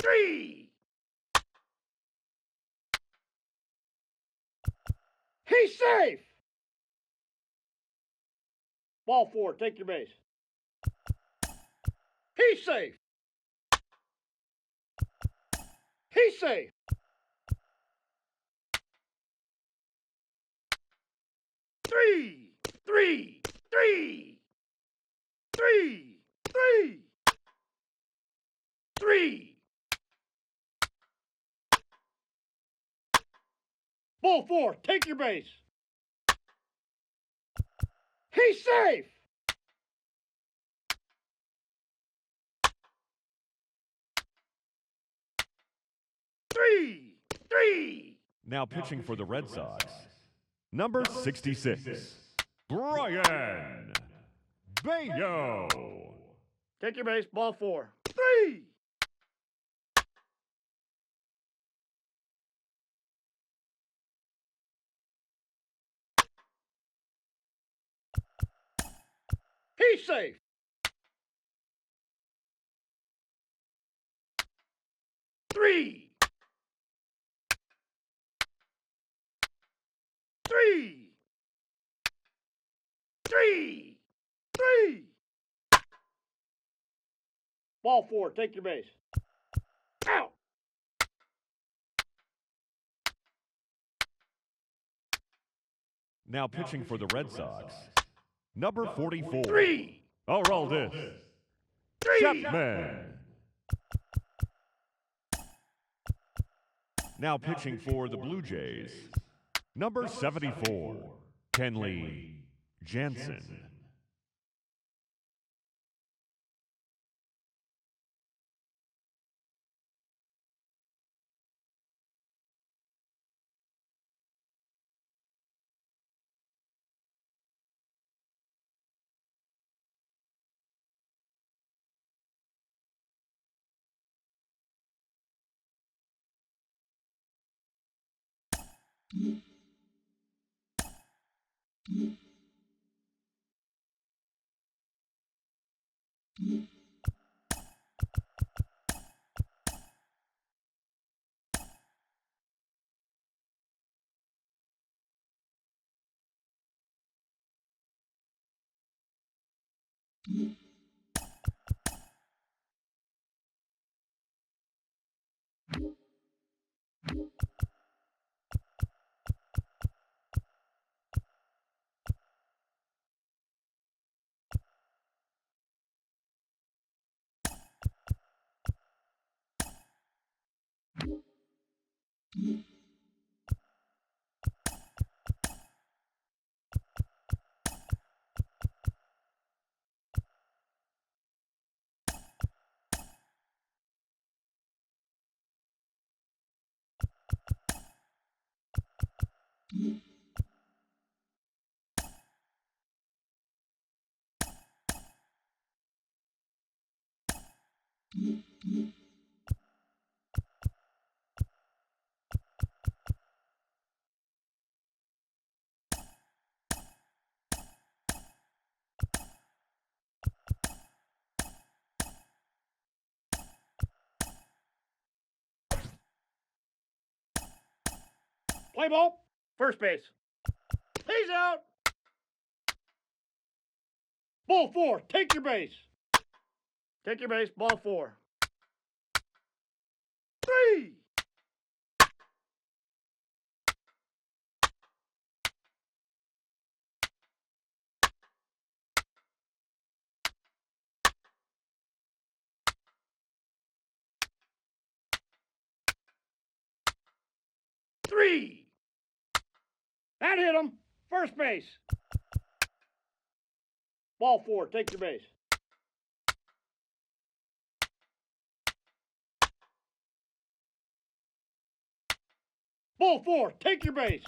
3. He's safe. Ball 4, take your base. He's safe. He's safe. 3. 3. 3. 3. 3. 3. Ball 4, take your base. He's safe. 3. 3. Now pitching for the Red Sox, number 66, Brian Bauer. Take your base, ball 4. 3. He's safe. 3. 3. 3. 3. Ball 4, take your base. Out. Now pitching for the Red Sox, number 44, 3. Aroldis 3. Chapman. Now pitching for the Blue Jays, Number 74, Kenley Jansen. Play ball. First base. He's out. Ball 4. Take your base. Take your base. Ball 4. 3. That hit him. First base. Ball 4. Take your base. Ball 4. Take your base.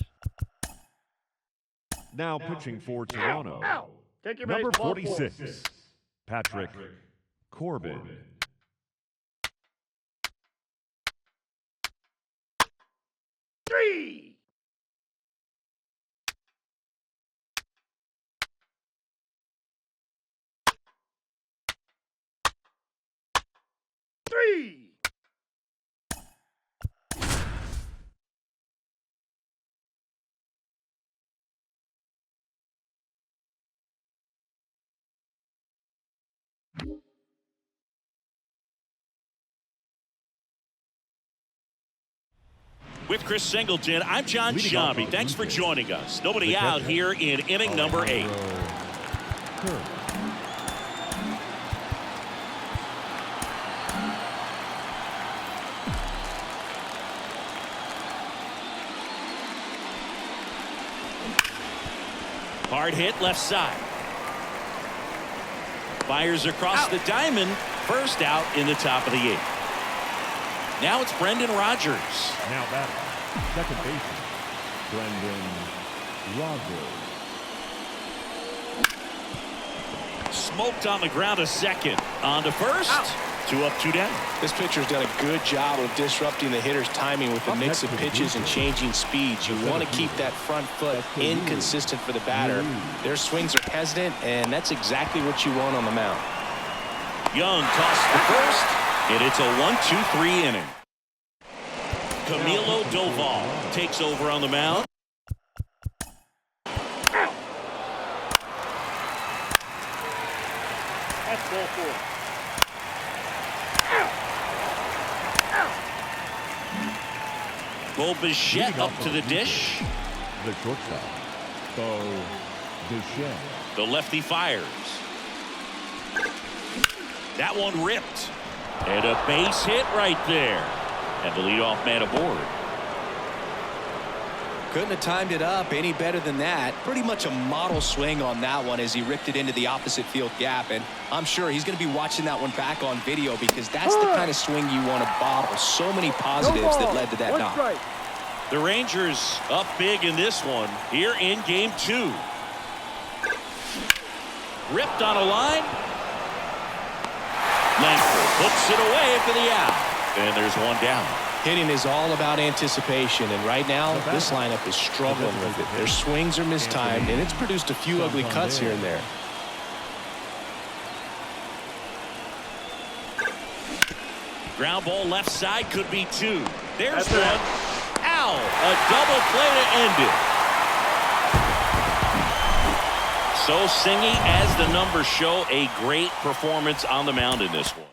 Now pitching for Toronto, Ow. Take your base. number Ball 46, 4. Patrick Corbin. 3. 3. With Chris Singleton, I'm John Sciambi. Thanks for joining us. Nobody out here in inning number 8. Hard hit left side. Fires across the diamond. First out in the top of the 8th. Now it's Brendan Rodgers. Now batting, second baseman, Brendan Rodgers. Smoked on the ground a second. On to first. 2 up, 2 down. This pitcher's done a good job of disrupting the hitter's timing with the mix of pitches and changing speeds. You want to keep that front foot inconsistent for the batter. Their swings are hesitant, and that's exactly what you want on the mound. Young tosses the first, and it's a 1-2-3 inning. Camilo Doval takes over on the mound. That's ball 4. Bo Bichette up to the dish. The shortstop, Bo Bichette. The lefty fires. That one ripped. And a base hit right there. And the leadoff man aboard. Couldn't have timed it up any better than that. Pretty much a model swing on that one as he ripped it into the opposite field gap. And I'm sure he's going to be watching that one back on video because that's the kind of swing you want to bottle. So many positives that led to that knock. Right. The Rangers up big in this one here in game 2. Ripped on a line. Langford puts it away for the out. And there's one down. Hitting is all about anticipation, and right now this lineup is struggling with it. Their swings are mistimed, and it's produced a few ugly cuts here and there. Ground ball left side, could be 2. There's one. Ow! A double play to end it. So Singy, as the numbers show, a great performance on the mound in this one.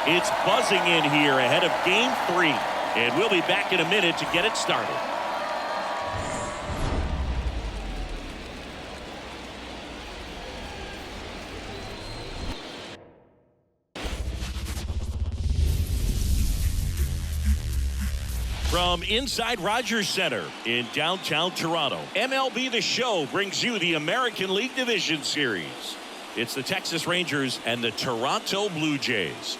It's buzzing in here ahead of game 3. And we'll be back in a minute to get it started. From inside Rogers Center in downtown Toronto, MLB The Show brings you the American League Division Series. It's the Texas Rangers and the Toronto Blue Jays.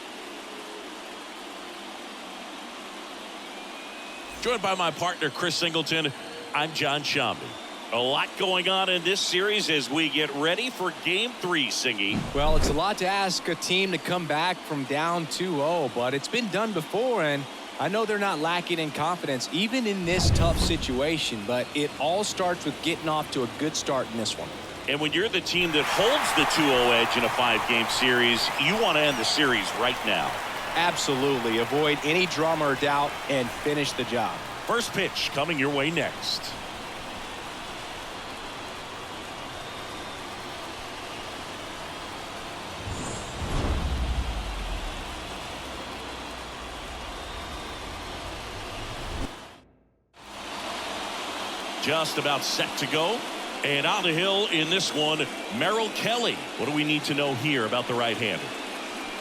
Joined by my partner, Chris Singleton, I'm John Shambi. A lot going on in this series as we get ready for Game 3, Singy. Well, it's a lot to ask a team to come back from down 2-0, but it's been done before, and I know they're not lacking in confidence, even in this tough situation, but it all starts with getting off to a good start in this one. And when you're the team that holds the 2-0 edge in a 5-game series, you want to end the series right now. Absolutely. Avoid any drama or doubt and finish the job. First pitch coming your way next. Just about set to go. And on the hill in this one, Merrill Kelly. What do we need to know here about the right-hander?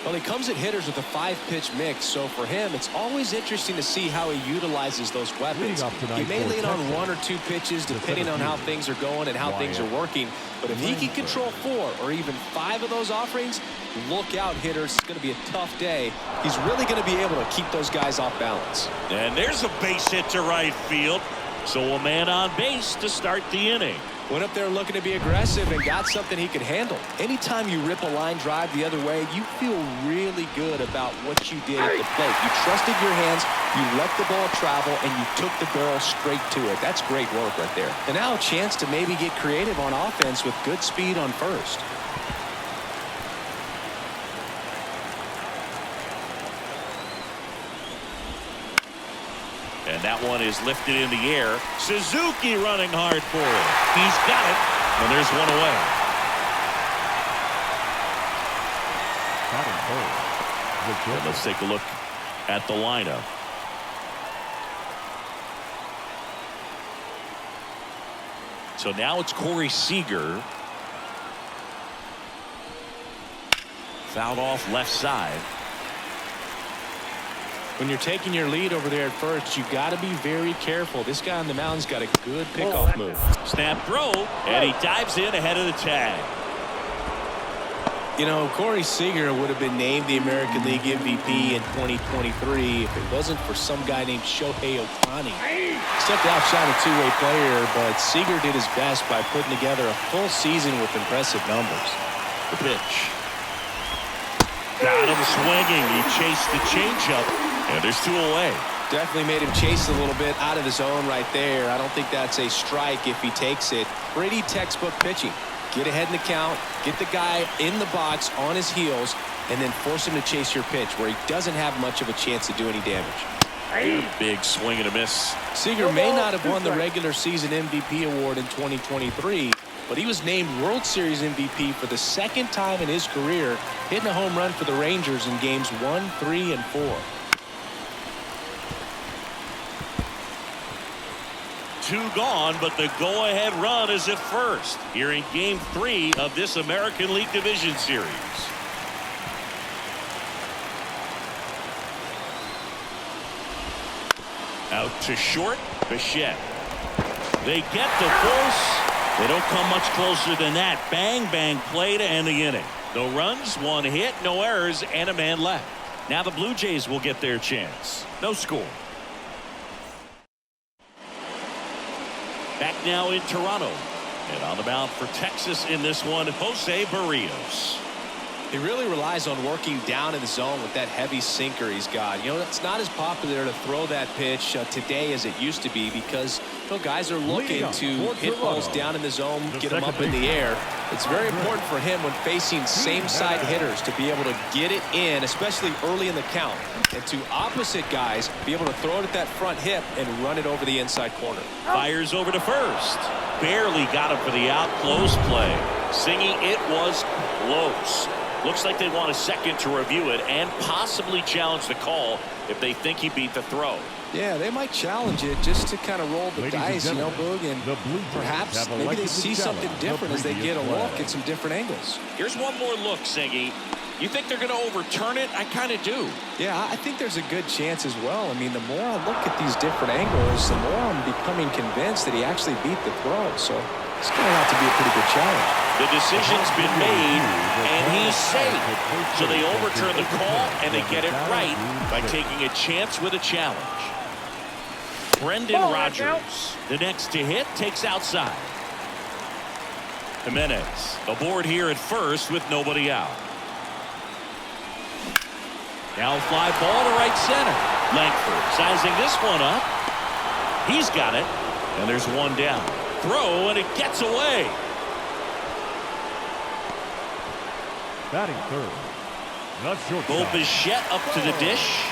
Well, he comes at hitters with a 5-pitch mix, so for him, it's always interesting to see how he utilizes those weapons. He may lean on 1 or 2 pitches depending on how things are going and how things are working, but if he can control 4 or even 5 of those offerings, look out, hitters. It's going to be a tough day. He's really going to be able to keep those guys off balance. And there's a base hit to right field, so a man on base to start the inning. Went up there looking to be aggressive and got something he could handle. Anytime you rip a line drive the other way, you feel really good about what you did at the plate. You trusted your hands, you let the ball travel, and you took the barrel straight to it. That's great work right there. And now a chance to maybe get creative on offense with good speed on first. And that one is lifted in the air. Suzuki running hard for it. He's got it. And there's one away. And let's take a look at the lineup. So now it's Corey Seager. Fouled off left side. When you're taking your lead over there at first, you got to be very careful. This guy on the mound's got a good pickoff move. Snap throw, and he dives in ahead of the tag. You know, Corey Seager would have been named the American League MVP in 2023 if it wasn't for some guy named Shohei Ohtani. Stepped outshine a two-way player, but Seager did his best by putting together a full season with impressive numbers. The pitch. Got him swinging. He chased the changeup, and there's 2 away. Definitely made him chase a little bit out of the zone right there. I don't think that's a strike if he takes it. Pretty textbook pitching. Get ahead in the count, get the guy in the box on his heels, and then force him to chase your pitch where he doesn't have much of a chance to do any damage. Big swing and a miss. Seager may not have won the regular season MVP award in 2023, but he was named World Series MVP for the 2nd time in his career, hitting a home run for the Rangers in games 1, 3, and 4. 2 gone, but the go-ahead run is at first here in Game 3 of this American League Division Series. Out to short, Bichette. They get the force. They don't come much closer than that. Bang, bang play to end the inning. No runs, 1 hit, no errors, and a man left. Now the Blue Jays will get their chance. No score. Back now in Toronto. And on the mound for Texas in this one, Jose Barrios. He really relies on working down in the zone with that heavy sinker he's got. You know, it's not as popular to throw that pitch today as it used to be because guys are looking to hit balls down in the zone, get them up in the air. It's very important for him when facing same-side hitters to be able to get it in, especially early in the count, and to opposite guys be able to throw it at that front hip and run it over the inside corner. Fires over to first. Barely got him for the out. Close play. Singing it was close. Looks like they want a second to review it and possibly challenge the call if they think he beat the throw. Yeah, they might challenge it just to kind of roll the dice, you know, Boog, and perhaps maybe they see something different as they get a look at some different angles. Here's one more look, Singy. You think they're going to overturn it? I kind of do. Yeah, I think there's a good chance as well. I mean, the more I look at these different angles, the more I'm becoming convinced that he actually beat the throw. So it's going to have to be a pretty good challenge. The decision's been made, and he's safe. So they overturn the call, and they get it right by taking a chance with a challenge. Brendan Rodgers, the next to hit, takes outside. Jimenez aboard here at first with nobody out. Now fly ball to right center. Langford sizing this one up. He's got it, and there's one down. Throw, and it gets away. Batting third. Not short. Bichette up to the dish.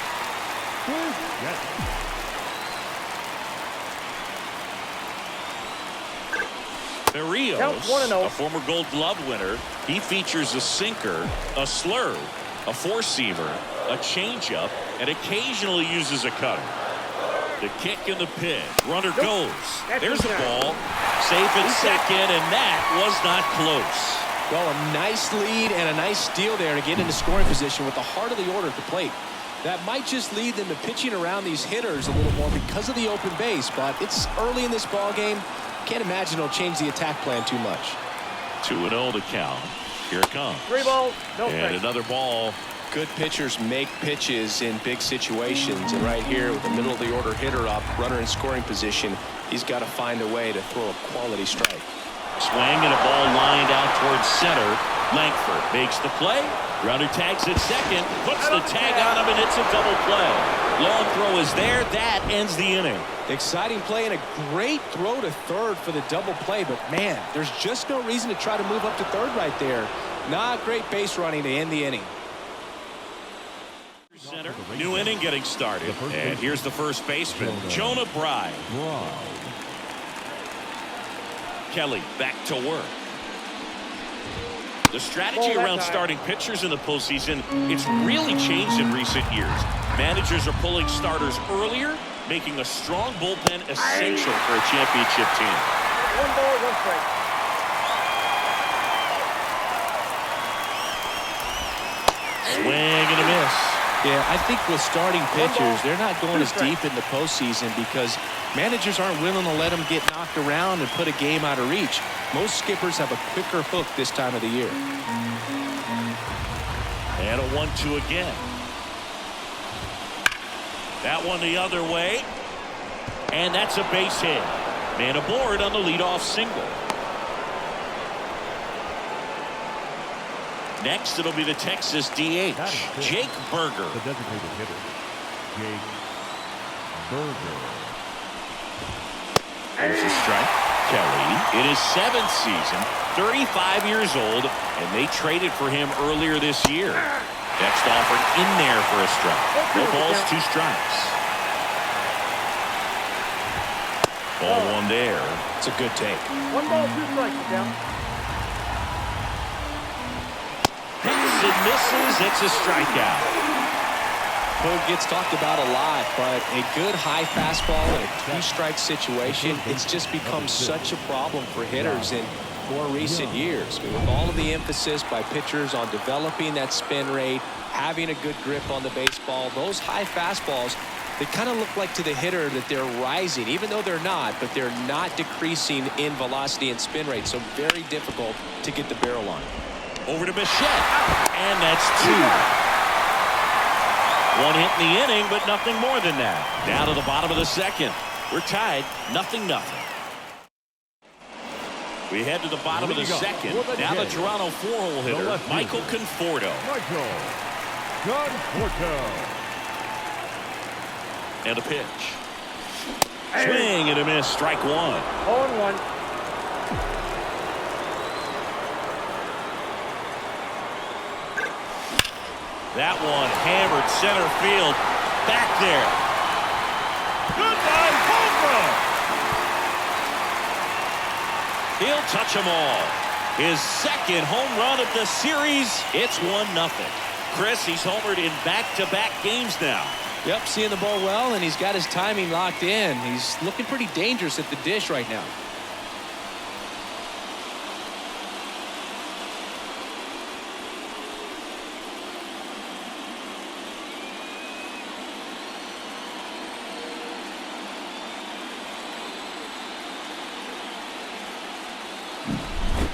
Barrios, a former Gold Glove winner. He features a sinker, a slurve, a four-seamer, a changeup, and occasionally uses a cutter. The kick and the pitch. Runner goes. There's the ball. Safe at second, and that was not close. Well, a nice lead and a nice steal there to get into scoring position with the heart of the order at the plate. That might just lead them to pitching around these hitters a little more because of the open base, but it's early in this ball game. Can't imagine it'll change the attack plan too much. 2-0 to count. Here it comes. 3 balls, no strikes. And another ball. Good pitchers make pitches in big situations, and right here with the middle of the order hitter up, runner in scoring position, he's got to find a way to throw a quality strike. Swing and a ball lined out towards center. Langford makes the play. Runner tags at second, puts the tag on him, and it's a double play. Long throw is there. That ends the inning. Exciting play and a great throw to third for the double play, but man, there's just no reason to try to move up to third right there. Not great base running to end the inning. Center. New inning getting started. And here's the first baseman, Jonah Bride. Kelly back to work. The strategy around starting pitchers in the postseason, it's really changed in recent years. Managers are pulling starters earlier, making a strong bullpen essential for a championship team. 1 ball, 1 strike. Swing and a miss. Yeah, I think with starting pitchers, they're not going as deep in the postseason because managers aren't willing to let them get knocked around and put a game out of reach. Most skippers have a quicker hook this time of the year. And a 1-2 again. That one the other way. And that's a base hit. Man aboard on the leadoff single. Next, it'll be the Texas DH, Jake Burger. The designated hitter, Jake Burger. There's a strike. Kelly in his 7th season, 35 years old, and they traded for him earlier this year. Next offered in there for a strike. No balls, 2 strikes. Ball 1 there. It's a good take. 1 ball, 2 strikes, down. Hits and misses. It's a strikeout. Well, it gets talked about a lot, but a good high fastball in a 2-strike situation, it's just become such a problem for hitters in more recent years. With all of the emphasis by pitchers on developing that spin rate, having a good grip on the baseball, those high fastballs, they kind of look like to the hitter that they're rising, even though they're not, but they're not decreasing in velocity and spin rate, so very difficult to get the barrel on. Over to Bichette, and that's 2. 1 hit in the inning, but nothing more than that. Down to the bottom of the 2nd. We're tied, 0-0. We head to the bottom of the 2nd. Now the Toronto 4-hole hitter, Michael Conforto. And a pitch. Swing and a miss, strike 1. 0-1. That one hammered center field. Back there. Goodbye, home run. He'll touch them all. His 2nd home run of the series. It's 1-0. Chris, he's homered in back-to-back games now. Yep, seeing the ball well, and he's got his timing locked in. He's looking pretty dangerous at the dish right now.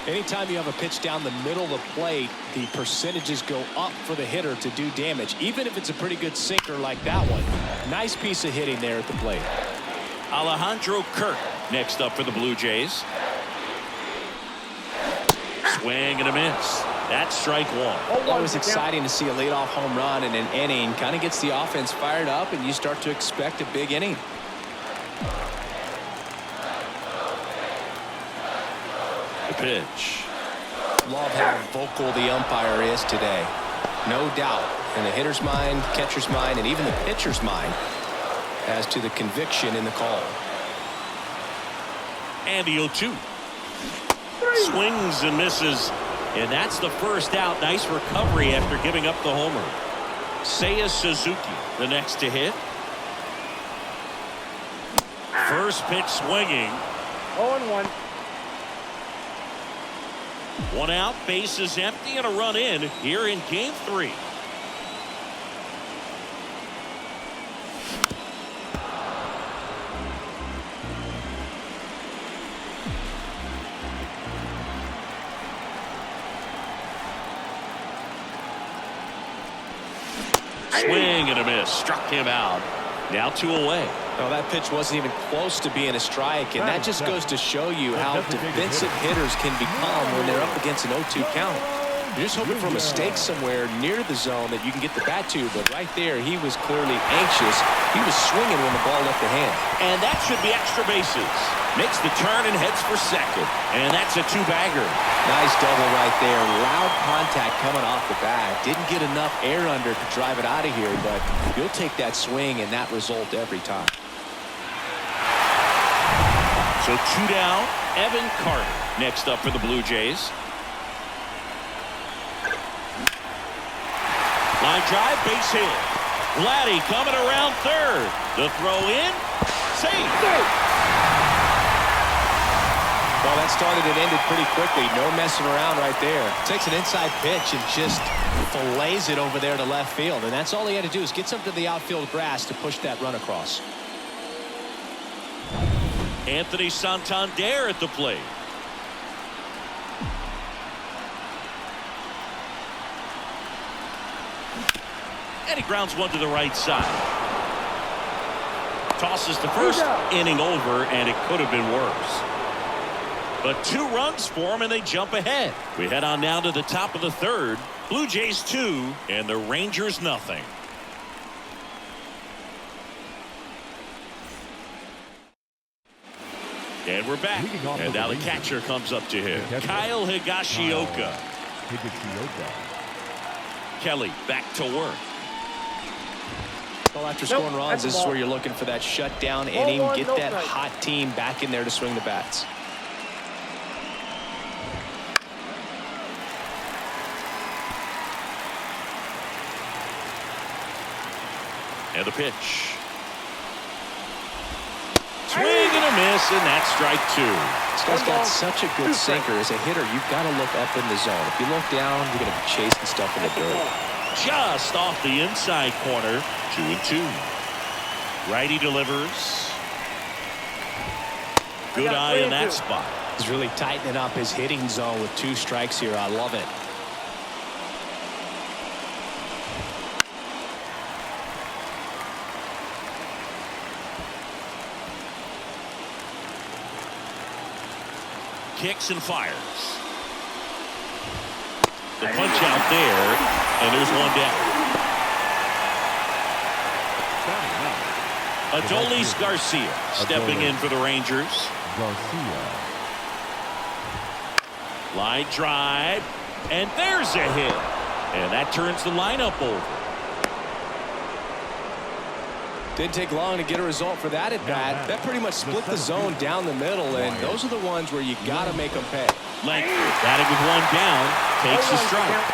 Anytime you have a pitch down the middle of the plate, the percentages go up for the hitter to do damage, even if it's a pretty good sinker like that one. Nice piece of hitting there at the plate. Alejandro Kirk next up for the Blue Jays. Swing and a miss. That's strike 1. Always exciting to see a leadoff home run in an inning. Kind of gets the offense fired up, and you start to expect a big inning. The pitch. Love how vocal the umpire is today. No doubt in the hitter's mind, catcher's mind, and even the pitcher's mind as to the conviction in the call. And the 0-2. Swings and misses. And that's the first out. Nice recovery after giving up the homer. Seiya Suzuki, the next to hit. First pitch swinging. 0-1. 1 out, bases empty, and a run in here in Game 3. Swing and a miss. Struck him out. Now 2 away. Well, that pitch wasn't even close to being a strike, and that just goes to show you how defensive hitters can become when they're up against an 0-2 count. You're just hoping for a mistake somewhere near the zone that you can get the bat to, but right there, he was clearly anxious. He was swinging when the ball left the hand. And that should be extra bases. Makes the turn and heads for 2nd. And that's a 2-bagger. Nice double right there. Loud contact coming off the bat. Didn't get enough air under to drive it out of here, but you'll take that swing and that result every time. So 2 down. Evan Carter next up for the Blue Jays. Line drive, base hit. Vladdy coming around 3rd. The throw in. Safe. Well, that started and ended pretty quickly. No messing around right there. Takes an inside pitch and just fillets it over there to left field. And that's all he had to do is get something to the outfield grass to push that run across. Anthony Santander at the plate. And he grounds one to the right side. Tosses to first, inning over, and it could have been worse. But 2 runs for him, and they jump ahead. We head on now to the top of the third. Blue Jays 2, and the Rangers nothing. And we're back. And now the catcher comes up to him. Kyle Higashioka. Kelly back to work. Well, after scoring runs, this is where you're looking for that shutdown inning. Get that hot team back in there to swing the bats. And the pitch. Swing and a miss, and that's strike 2. This guy's got such a good sinker. As a hitter, you've got to look up in the zone. If you look down, you're going to be chasing stuff in the dirt. Just off the inside corner. 2-2. Righty delivers. Good eye in that spot. He's really tightening up his hitting zone with 2 strikes here. I love it. Kicks and fires. The punch out there, and there's one down. Adolis Garcia stepping in for the Rangers. Line drive, and there's a hit. And that turns the lineup over. Didn't take long to get a result for that at bat. That pretty much split the zone down the middle, and those are the ones where you got to make them pay. Langford batting with one down, takes the strike.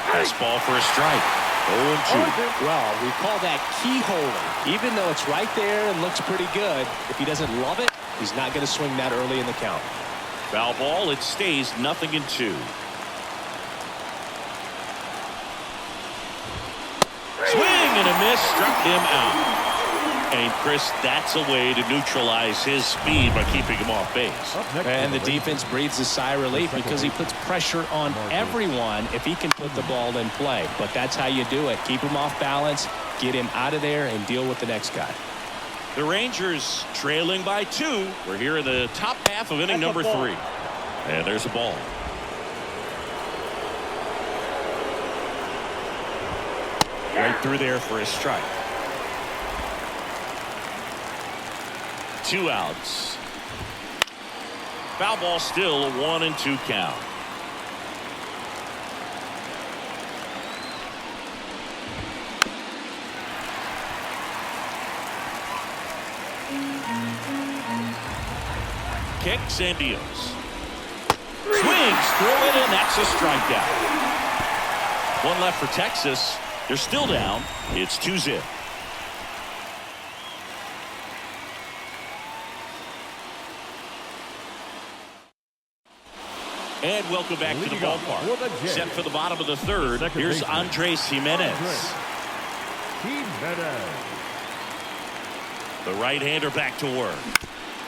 Fastball for a strike. 0-2. Well, we call that keyholing. Even though it's right there and looks pretty good, if he doesn't love it, he's not going to swing that early in the count. Foul ball, it stays 0-2. Swing and a miss, struck him out. And Chris, that's a way to neutralize his speed by keeping him off base. And the defense breathes a sigh of relief because he puts pressure on everyone if he can put the ball in play. But that's how you do it. Keep him off balance, get him out of there, and deal with the next guy. The Rangers trailing by 2. We're here in the top half of inning number 3. And there's a ball. Right through there for a strike. 2 outs. Foul ball, still a 1-2 count. Kicks and deals. Swings through it, and that's a strikeout. 1 left for Texas. They're still down. It's 2-0. And welcome back to the ballpark. Set for the bottom of the third. Here's Andres Jimenez. The right-hander back to work.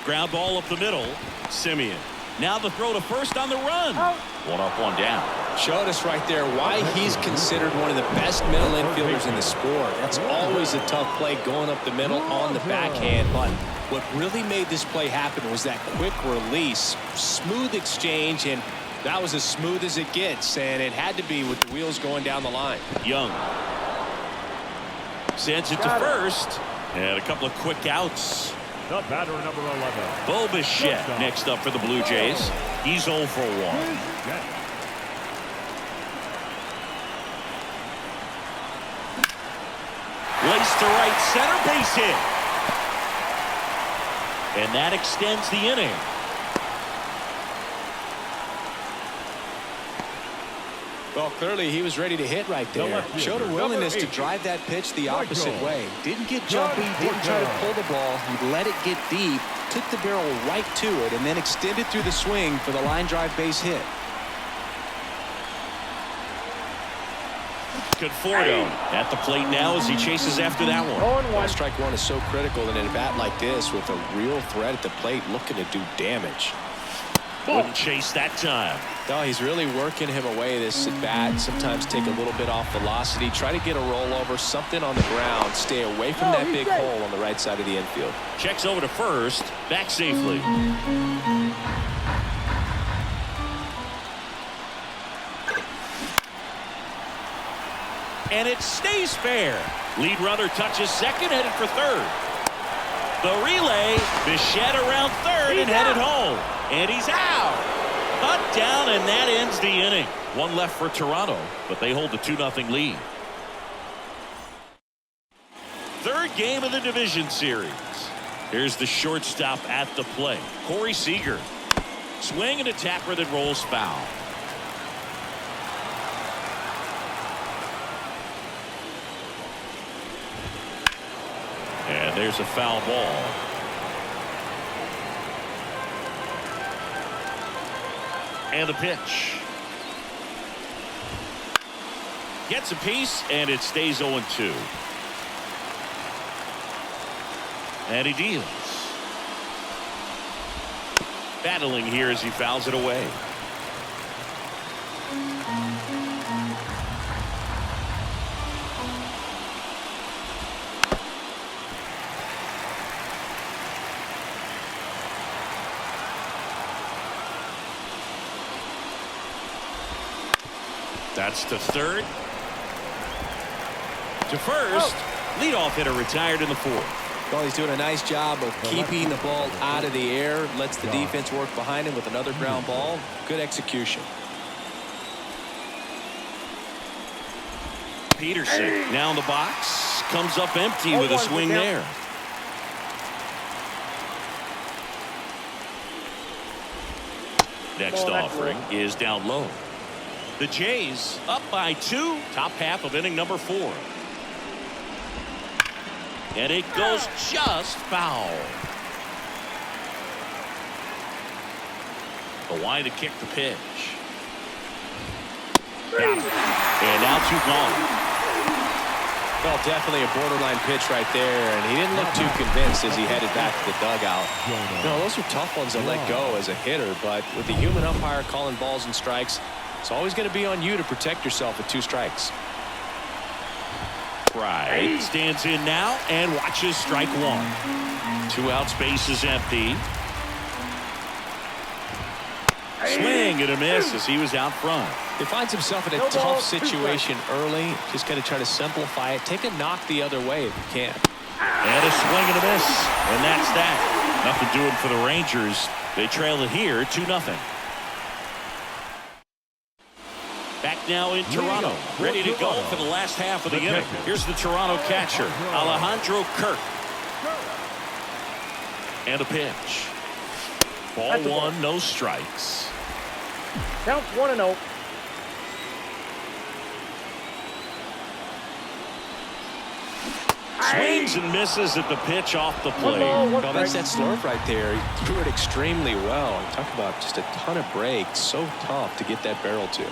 Ground ball up the middle. Simeon. Now the throw to first on the run. 1 up, 1 down. Showed us right there why he's considered one of the best middle infielders in the sport. That's always a tough play going up the middle on the backhand. But what really made this play happen was that quick release, smooth exchange, and that was as smooth as it gets. And it had to be with the wheels going down the line. Young sends it to first, and a couple of quick outs. The batter, number 11. Bo Bichette next up for the Blue Jays. He's 0 for 1. Laced to right center, base hit. And that extends the inning. Well, clearly he was ready to hit right there. Showed a willingness to drive that pitch the opposite way. Didn't get jumpy, didn't try to pull the ball. He let it get deep, took the barrel right to it, and then extended through the swing for the line drive base hit. Conforto at the plate now as he chases after that one. Well, strike one is so critical in a bat like this with a real threat at the plate looking to do damage. Wouldn't chase that time. No, he's really working him away this at bat. Sometimes take a little bit off velocity. Try to get a rollover, something on the ground. Stay away from that big hole on the right side of the infield. Checks over to first. Back safely. And it stays fair. Lead runner touches second, headed for third. The relay, Bichette around third and headed home. And he's out. Cut down, and that ends the inning. One left for Toronto, but they hold the 2-0 lead. Third game of the division series. Here's the shortstop at the plate, Corey Seager. Swing and a tapper that rolls foul. And there's a foul ball. And the pitch. Gets a piece, and it stays 0-2. And he deals. Battling here as he fouls it away. That's to third. To first. Leadoff hitter retired in the fourth. Well, he's doing a nice job of keeping the ball out of the air. Lets the defense work behind him with another ground ball. Good execution. Peterson now in the box. Comes up empty with a swing there. Next offering is down low. The Jays up by 2. Top half of inning number 4. And it goes just foul. The line to kick the pitch. Got him. And now 2 gone. Well, definitely a borderline pitch right there, and he didn't look too convinced as he headed back to the dugout. No, those are tough ones to let go as a hitter, but with the human umpire calling balls and strikes, it's always going to be on you to protect yourself with 2 strikes. Right. Stands in now and watches strike 1. 2 outs, base is empty. Swing and a miss as he was out front. He finds himself in a tough situation early. Just got to try to simplify it. Take a knock the other way if you can. And a swing and a miss. And that's that. Nothing doing for the Rangers. They trail it here 2-0. Back now in Toronto, ready to go for the last half of the inning. Here's the Toronto catcher, Alejandro Kirk. And a pitch. Ball 1, no strikes. Counts 1-0. Swings and misses at the pitch off the plate. Well, that's that slurve right there. He threw it extremely well. Talk about just a ton of breaks. So tough to get that barrel to.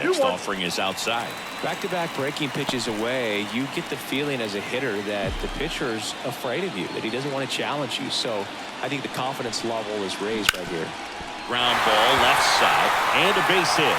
Next offering is outside. Back-to-back breaking pitches away, you get the feeling as a hitter that the pitcher's afraid of you, that he doesn't want to challenge you. So I think the confidence level is raised right here. Ground ball left side and a base hit.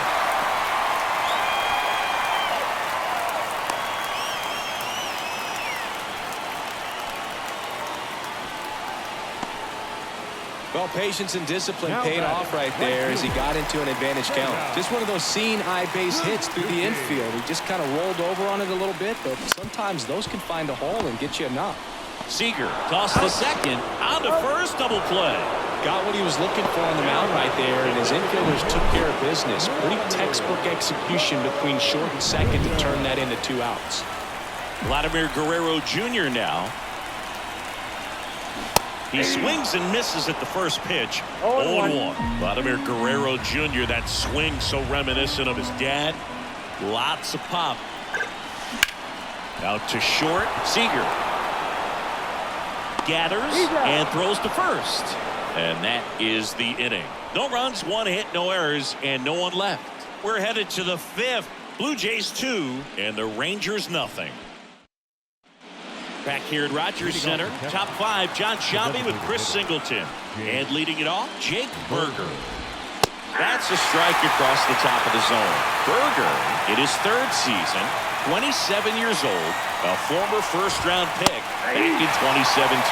Well, patience and discipline paid off right there as he got into an advantage count. Just one of those seeing eye base hits through the infield. He just kind of rolled over on it a little bit, but sometimes those can find a hole and get you a knock. Seager tossed the second on to first, double play. Got what he was looking for on the mound right there, and his infielders took care of business. Pretty textbook execution between short and second to turn that into 2 outs. Vladimir Guerrero Jr. now. He swings and misses at the first pitch. 0-1. 0-1. Vladimir Guerrero Jr., that swing so reminiscent of his dad. Lots of pop. Out to short. Seager gathers and throws to first. And that is the inning. No runs, 1 hit, no errors, and no one left. We're headed to the 5th. Blue Jays 2 and the Rangers nothing. Back here at Rogers Center, top 5, John Shelby with Chris Singleton. And leading it off, Jake Berger. That's a strike across the top of the zone. Berger, in his 3rd season, 27 years old, a former first-round pick back in 2017.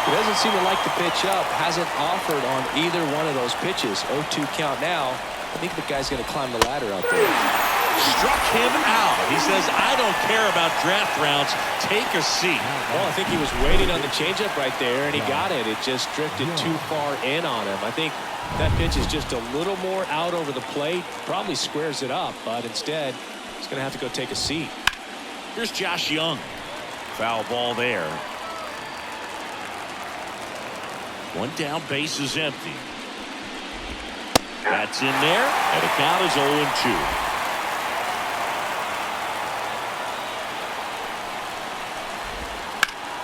He doesn't seem to like the pitch up. Hasn't offered on either one of those pitches. 0-2 count now. I think the guy's going to climb the ladder out there. Struck him out. He says, I don't care about draft rounds. Take a seat. Well, I think he was waiting on the changeup right there, and he got it. It just drifted too far in on him. I think that pitch is just a little more out over the plate. Probably squares it up, but instead, he's going to have to go take a seat. Here's Josh Young. Foul ball there. 1 down, base is empty. That's in there, and the count is 0-2.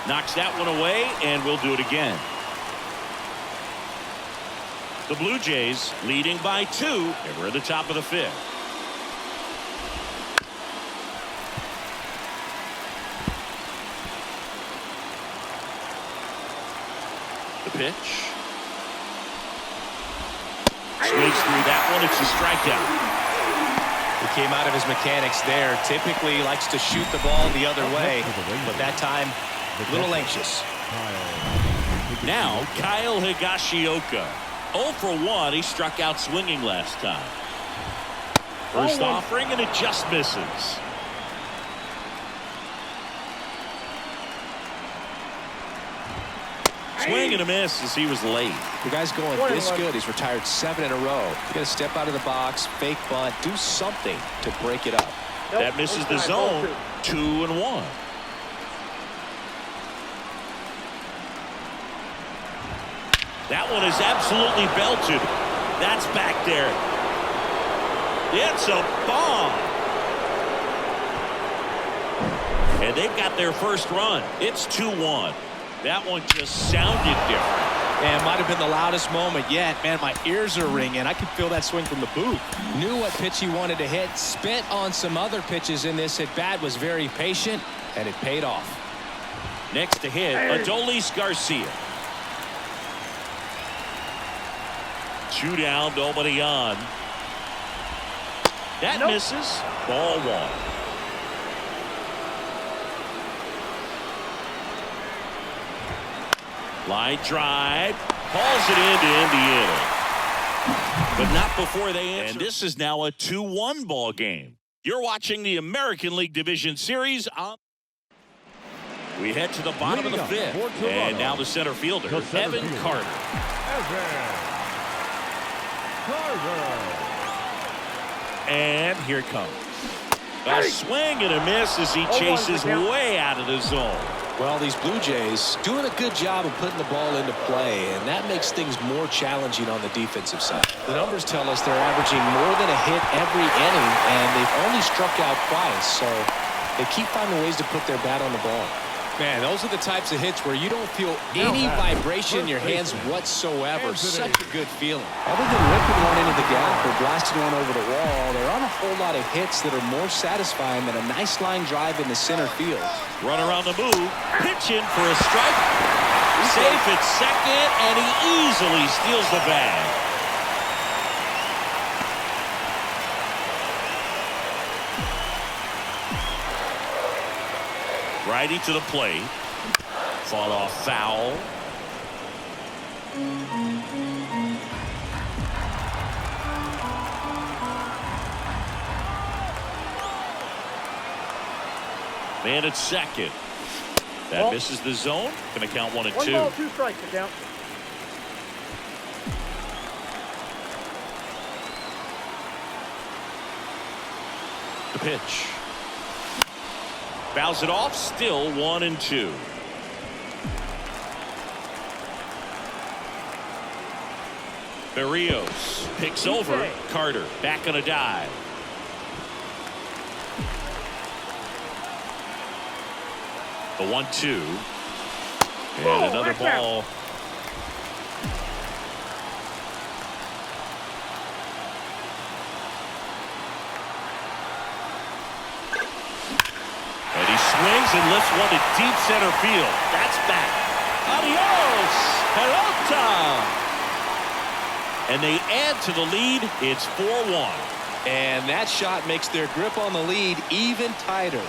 Knocks that one away, and we'll do it again. The Blue Jays leading by 2, and we're at the top of the 5th. The pitch. Swings through that one. It's a strikeout. He came out of his mechanics there. Typically he likes to shoot the ball the other way, but that time a little anxious. Now Kyle Higashioka. 0 for 1. He struck out swinging last time. First offering, and it just misses. Swing and a miss as he was late. The guy's going this good. He's retired 7 in a row. You got to step out of the box, fake bunt, do something to break it up. That misses the zone. 2-1. That one is absolutely belted. That's back there. It's a bomb. And they've got their first run. It's 2-1. That one just sounded different. And might have been the loudest moment yet. Man, my ears are ringing. I could feel that swing from the booth. Knew what pitch he wanted to hit. Spent on some other pitches in this at bat. Was very patient, and it paid off. Next to hit, Adolis Garcia. 2 down, nobody on. That misses. Ball 1. Line drive, hauls it in to end the inning. But not before they answer. And this is now a 2-1 ball game. You're watching the American League Division Series. We head to the bottom of the 5th. And now the center fielder, Evan Carter. And here it comes. A swing and a miss as he chases way out of the zone. Well, these Blue Jays doing a good job of putting the ball into play, and that makes things more challenging on the defensive side. The numbers tell us they're averaging more than a hit every inning, and they've only struck out twice, so they keep finding ways to put their bat on the ball. Man, those are the types of hits where you don't feel any vibration in your hands whatsoever. Such a good feeling. Other than ripping one into the gap or blasting one over the wall, there aren't a whole lot of hits that are more satisfying than a nice line drive in the center field. Run around the move, pitch in for a strike. Safe at second, and he easily steals the bag. Righty to the plate. Fought off foul. Man at second. That misses the zone. Going to count 1 and 2. 1 ball, 2 strikes to count. The pitch. Fouls it off. Still 1 and 2. Berrios picks over Carter. Back on a dive. The 1-2. And another ball. And he swings and lifts one to deep center field. That's back. Adios, pelota. And they add to the lead. It's 4-1. And that shot makes their grip on the lead even tighter.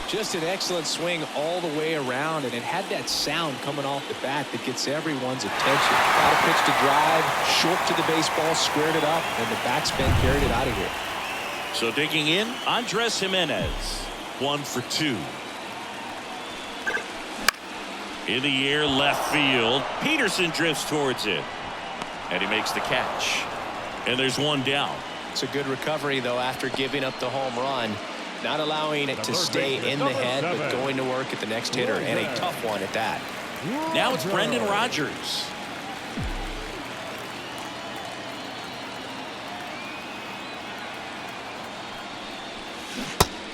Just an excellent swing all the way around, and it had that sound coming off the bat that gets everyone's attention. Got a pitch to drive, short to the baseball, squared it up, and the backspin carried it out of here. So digging in, Andres Jimenez. 1 for 2. In the air, left field. Peterson drifts towards it. And he makes the catch. And there's one down. It's a good recovery, though, after giving up the home run. Not allowing it to stay in the head, but going to work at the next hitter, and a tough one at that. Now it's Brendan Rodgers.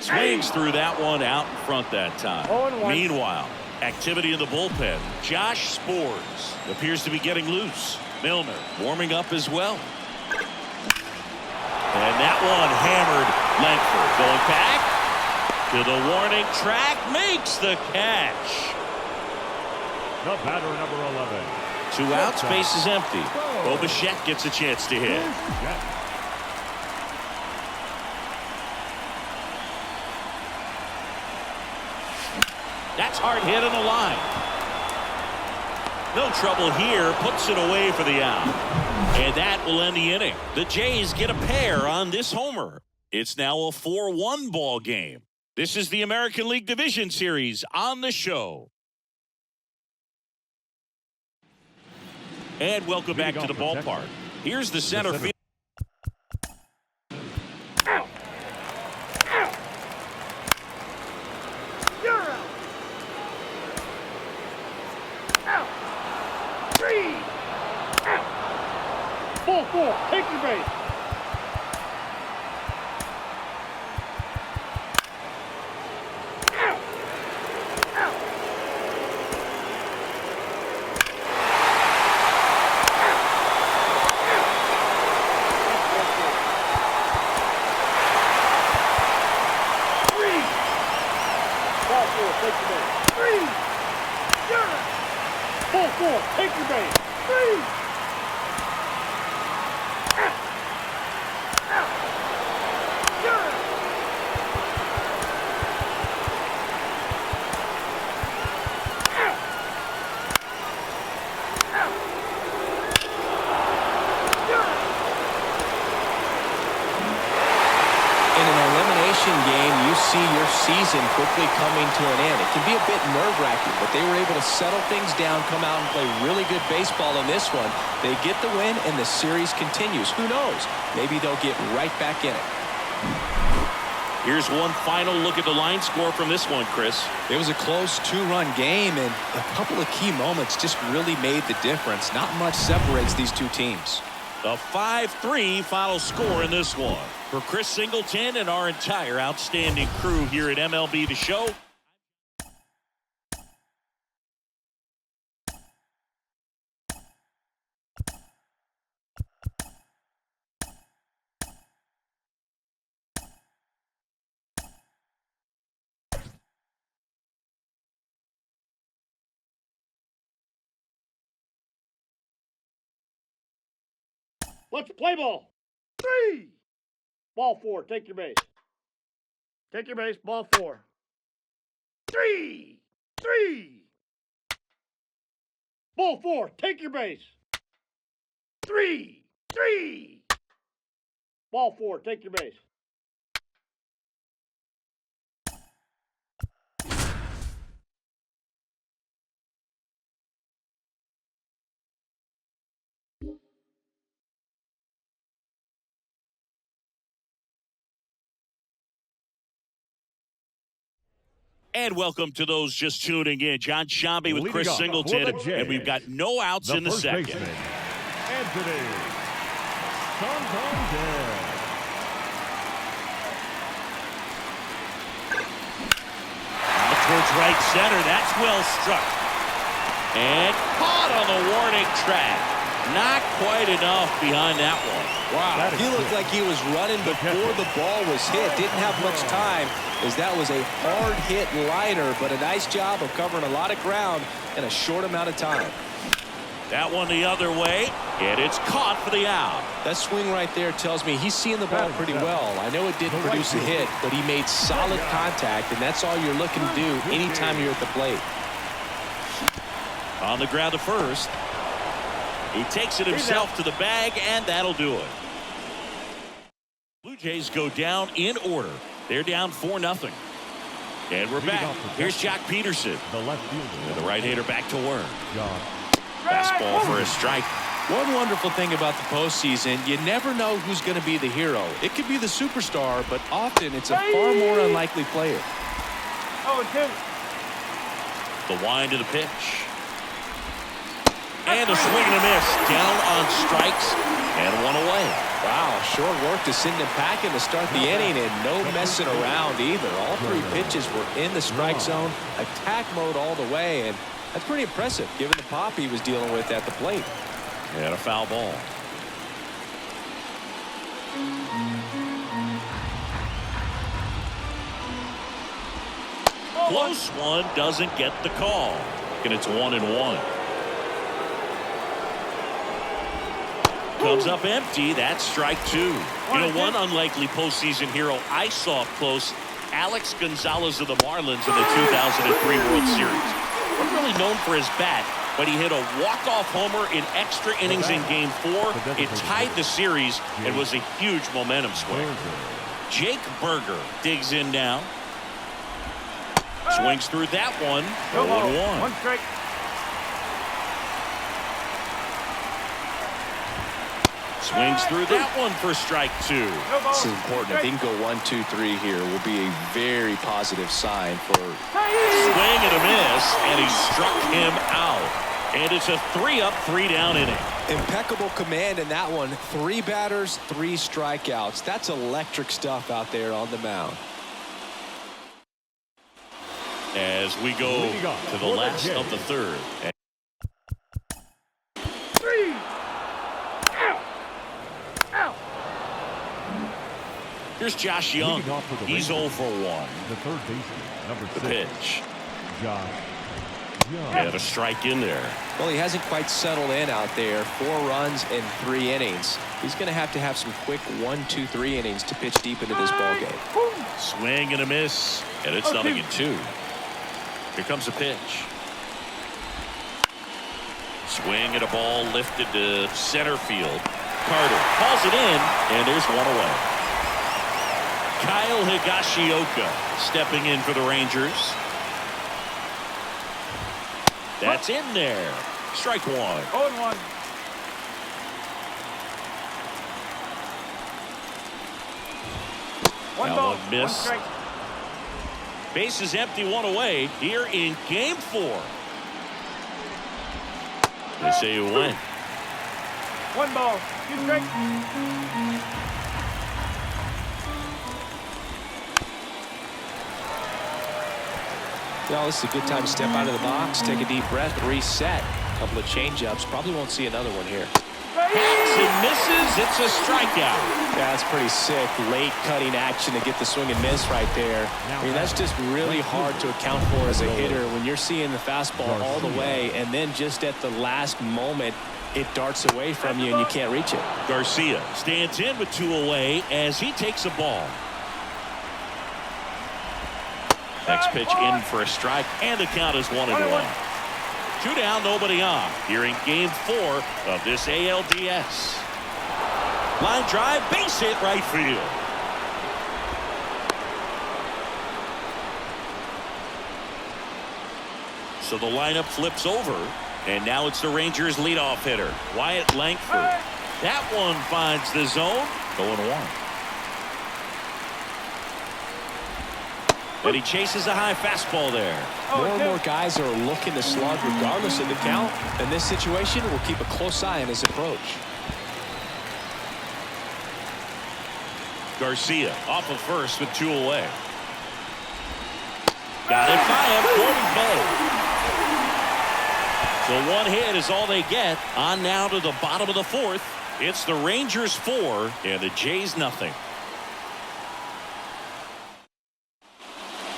Swings through that one out in front that time. Meanwhile, activity in the bullpen. Josh Spores appears to be getting loose. Milner warming up as well. And that one hammered. Langford going back to the warning track, makes the catch. The batter, number 11. 2 outs, base is empty. Bichette gets a chance to hit. That's hard hit on the line. No trouble here, puts it away for the out. And that will end the inning. The Jays get a pair on this homer. It's now a 4-1 ball game. This is the American League Division Series on the show. And welcome back to the ballpark. Here's the center field. Out. Out. You're out. Out. 3. Out. Ball 4. Take your base. Take your base. 3. Out. Out. You're out. Out. Out. You're out. In an elimination game, you see your season quickly coming to an end. It can be a bit nerve-wracking, but they were able to settle things down, come out and play really good baseball in this one. They get the win, and the series continues. Who knows? Maybe they'll get right back in it. Here's one final look at the line score from this one, Chris. It was a close 2-run game, and a couple of key moments just really made the difference. Not much separates these two teams. The 5-3 final score in this one. For Chris Singleton and our entire outstanding crew here at MLB The Show, Let's play ball. 3. Ball 4. Take your base. Take your base. Ball 4. 3. 3. Ball 4. Take your base. 3. 3. Ball 4. Take your base. And welcome to those just tuning in. John Shambi with Leading Chris off Singleton, for the Jays, and we've got no outs in the first second. baseman, Anthony Santander. Towards right center. That's well struck. And caught on the warning track. Not quite enough behind that one. Wow, he looked like he was running before the ball was hit. Didn't have much time, as that was a hard hit liner, but a nice job of covering a lot of ground in a short amount of time. That one the other way, and it's caught for the out. That swing right there tells me he's seeing the ball pretty well. I know it didn't produce a hit, but he made solid contact, and that's all you're looking to do anytime you're at the plate. On the ground to first. He takes it himself to the bag, and that'll do it. Blue Jays go down in order. They're down 4-0. And we're back. Here's Jock Peterson. The left fielder. And the right-hander back to work. Jock. Fastball for a strike. One wonderful thing about the postseason, you never know who's going to be the hero. It could be the superstar, but often it's a far more unlikely player. The wind to the pitch. And a swing and a miss. Down on strikes and one away. Wow, short work to send him packing to start the inning, and no messing around either. All three pitches were in the strike zone, attack mode all the way, and that's pretty impressive given the pop he was dealing with at the plate. And a foul ball. Close one, doesn't get the call. And it's 1-1. Comes up empty. That's strike two. You know, one unlikely postseason hero I saw up close, Alex Gonzalez of the Marlins in the 2003 World Series. Wasn't really known for his bat, but he hit a walk-off homer in extra innings in Game 4. It tied the series and was a huge momentum swing. Jake Berger digs in now. Swings through that one. 0-1. One strike. Swings through that one for strike two. This is important. If he can go 1, 2, 3 here, will be a very positive sign for. Swing and a miss, and he struck him out. And it's a 3-up, 3-down inning. Impeccable command in that one. 3 batters, 3 strikeouts. That's electric stuff out there on the mound. As we go to the last of the third. Here's Josh Young. He's 0 for 1. The third baseman, number 6. The pitch. Josh Young. And a strike in there. Well, he hasn't quite settled in out there. 4 runs in 3 innings. He's going to have some quick 1, 2, 3 innings to pitch deep into this ball game. Swing and a miss, and it's 0-2. Here comes the pitch. Swing and a ball lifted to center field. Carter calls it in, and there's one away. Kyle Higashioka stepping in for the Rangers. That's in there. Strike one. 0-1. That one missed. Base is empty, one away here in Game 4. They say you win. 1 ball, 2 strikes. Well, this is a good time to step out of the box, take a deep breath, reset. A couple of change-ups. Probably won't see another one here. Hits and misses. It's a strikeout. That's pretty sick. Late cutting action to get the swing and miss right there. I mean, that's just really hard to account for as a hitter when you're seeing the fastball all the way, and then just at the last moment, it darts away from you and you can't reach it. Garcia stands in with 2 away as he takes a ball. Next pitch in for a strike, and the count is 1-1. 2 down, nobody on. Here in Game 4 of this ALDS. Line drive, base hit, right field. So the lineup flips over, and now it's the Rangers' leadoff hitter, Wyatt Langford. That one finds the zone, 0-1. And he chases a high fastball there. More and more guys are looking to slug regardless of the count. In this situation, we'll keep a close eye on his approach. Garcia off of first with 2 away. Got it by him. Gordon Bay. So 1 hit is all they get. On now to the bottom of the 4th. It's the Rangers 4 and the Jays nothing.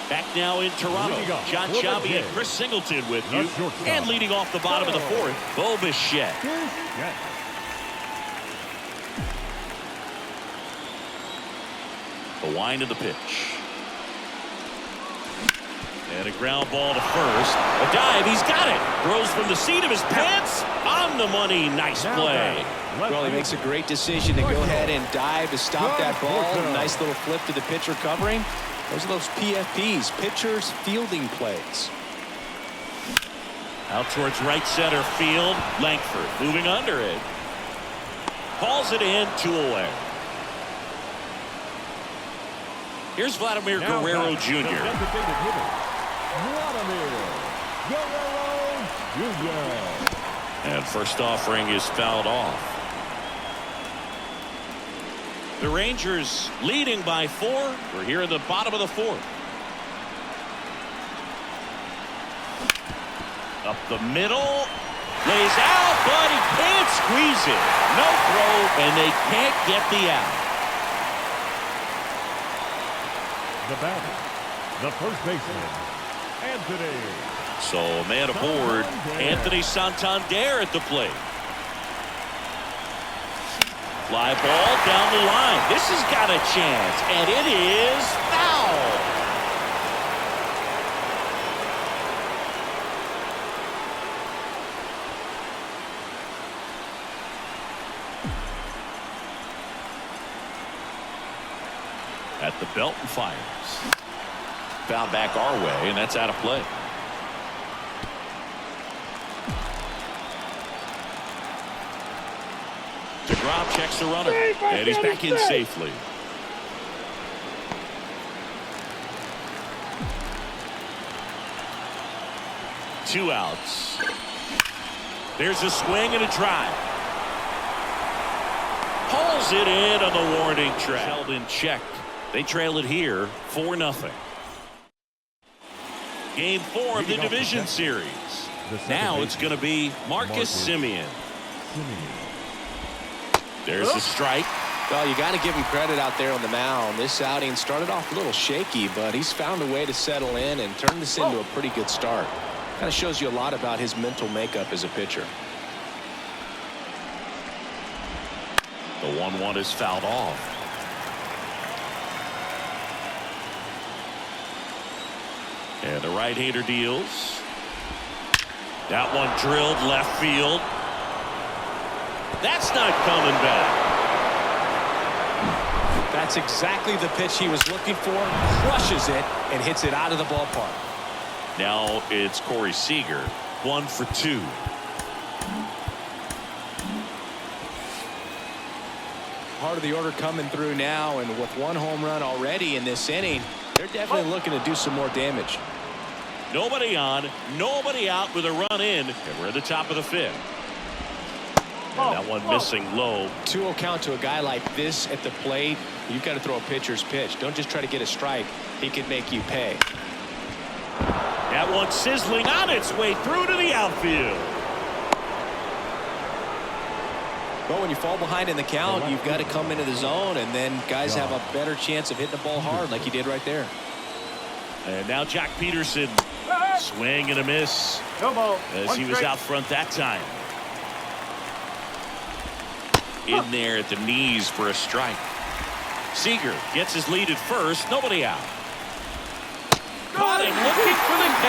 Back now in Toronto. John Shabby and Chris Singleton with you. And leading off the bottom of the 4th, Bo Bichette. The wind of the pitch. And a ground ball to first. A dive. He's got it. Throws from the seat of his pants. On the money. Nice play. Well, he makes a great decision to go ahead and dive to stop that ball. Nice little flip to the pitcher covering. Those are those PFPs, pitchers fielding plays. Out towards right center field. Langford moving under it. Calls it in. 2 away. Here's Vladimir Guerrero Jr. And first offering is fouled off. The Rangers leading by 4. We're here in the bottom of the 4th. Up the middle. Lays out, but he can't squeeze it. No throw, and they can't get the out. The batter, the first baseman, Anthony. So a man aboard, Anthony Santander at the plate. Fly ball down the line. This has got a chance, and it is foul. At the belt and fires. Foul back our way, and that's out of play. DeGrom checks the runner, and he's back in safely. Two outs. There's a swing and a drive. Pulls it in on the warning track. Held in check. They trail it here 4-0. Game 4 of the division series. Now it's going to be Marcus Semien. There's a strike. Well, you got to give him credit out there on the mound. This outing started off a little shaky, but he's found a way to settle in and turn this into a pretty good start. Kind of shows you a lot about his mental makeup as a pitcher. The 1-1 is fouled off. And the right-hander deals. That one drilled left field. That's not coming back. That's exactly the pitch he was looking for. Crushes it and hits it out of the ballpark. Now it's Corey Seager. 1 for 2. Part of the order coming through now, and with 1 home run already in this inning, they're definitely looking to do some more damage. Nobody on, nobody out with a run in, and we're at the top of the 5th. And that one missing low. 2-0 count to a guy like this at the plate. You've got to throw a pitcher's pitch. Don't just try to get a strike. He could make you pay. That one sizzling on its way through to the outfield. Well, when you fall behind in the count, you've got to come into the zone, and then guys have a better chance of hitting the ball hard like he did right there. And now Jack Peterson. Swing and a miss. As he was out front that time. In there at the knees for a strike. Seager gets his lead at first. Nobody out. Caught him looking for the K.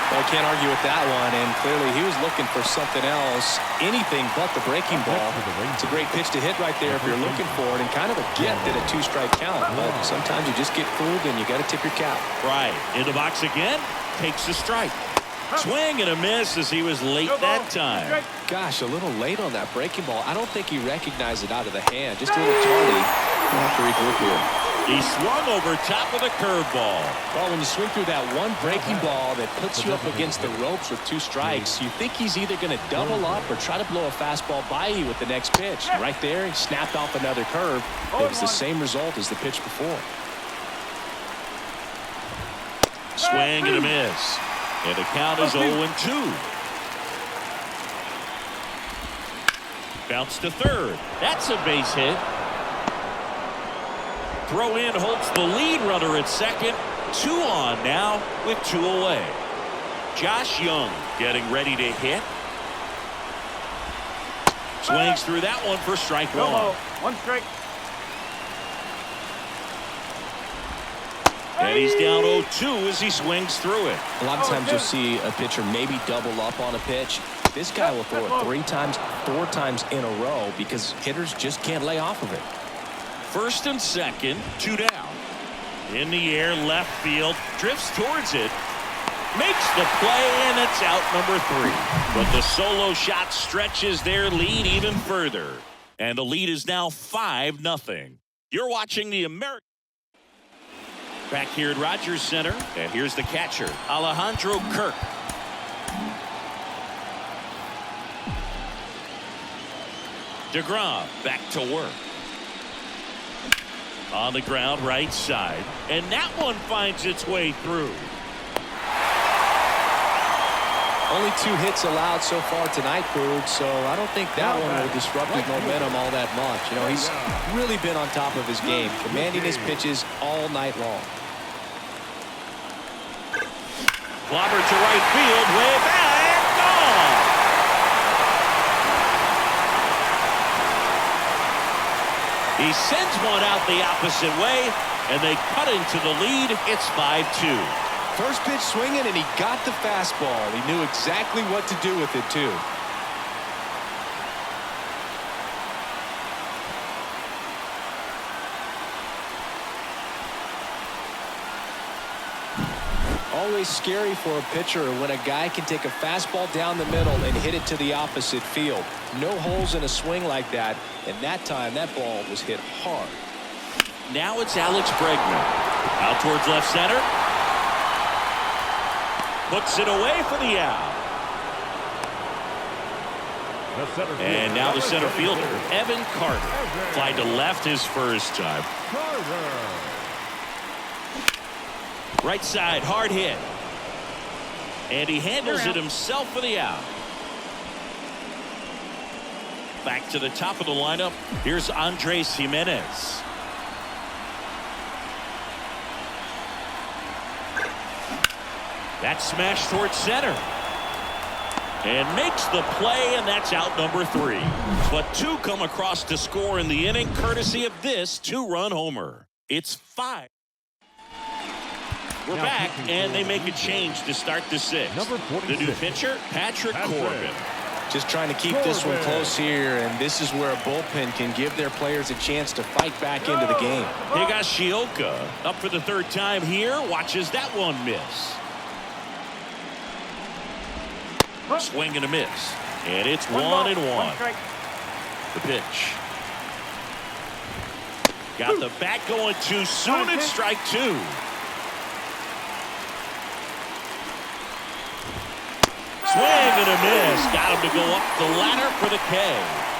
Well, I can't argue with that one, and clearly he was looking for something else, anything but the breaking ball. It's a great pitch to hit right there if you're looking for it, and kind of a gift at a 2-strike count, but sometimes you just get fooled and you got to tip your cap. Right. In the box again, takes a strike. Swing and a miss as he was late that time. Gosh, a little late on that breaking ball. I don't think he recognized it out of the hand. Just a little tardy. We'll have to regroup here. He swung over top of the curveball. Well, when you swing through that one breaking ball that puts you up against the ropes with 2 strikes, you think he's either going to double up or try to blow a fastball by you with the next pitch. Right there, he snapped off another curve. It was the same result as the pitch before. Swing and a miss. And the count is 0-2. Bounce to third. That's a base hit. Throw in holds the lead runner at second. 2 on now with 2 away. Josh Young getting ready to hit. Swings through that one for strike 1. 1 strike. And he's down 0-2 as he swings through it. A lot of times you'll see a pitcher maybe double up on a pitch. This guy will throw it 3 times, 4 times in a row because hitters just can't lay off of it. First and second, 2 down. In the air, left field, drifts towards it. Makes the play, and it's out number 3. But the solo shot stretches their lead even further. And the lead is now 5-0. You're watching the American. Back here at Rogers Center, and here's the catcher, Alejandro Kirk. DeGrom back to work. On the ground, right side. And that one finds its way through. Only 2 hits allowed so far tonight, Boog, so I don't think that one will disrupt his momentum all that much. You know, he's really been on top of his game, commanding his pitches all night long. Clobber to right field, way back, gone. He sends one out the opposite way, and they cut into the lead. It's 5-2. First pitch swinging, and he got the fastball. He knew exactly what to do with it, too. Always scary for a pitcher when a guy can take a fastball down the middle and hit it to the opposite field. No holes in a swing like that, and that time that ball was hit hard. Now it's Alex Bregman. Out towards left center. Puts it away for the out. And now the center fielder, Evan Carter. Fly to left his first time. Right side, hard hit. And he handles it himself for the out. Back to the top of the lineup. Here's Andres Jimenez. That smash towards center. And makes the play, and that's out number 3. But 2 come across to score in the inning, courtesy of this 2-run homer. It's 5. We're back, and they make a change to start the 6th. The new pitcher, Patrick Corbin. Just trying to keep this one close here, and this is where a bullpen can give their players a chance to fight back into the game. Higashioka up for the 3rd time here. Watches that one miss. Swing and a miss. And it's 1-1. The pitch. Got the bat going too soon. It's strike 2. Swing and a miss. Got him to go up the ladder for the K.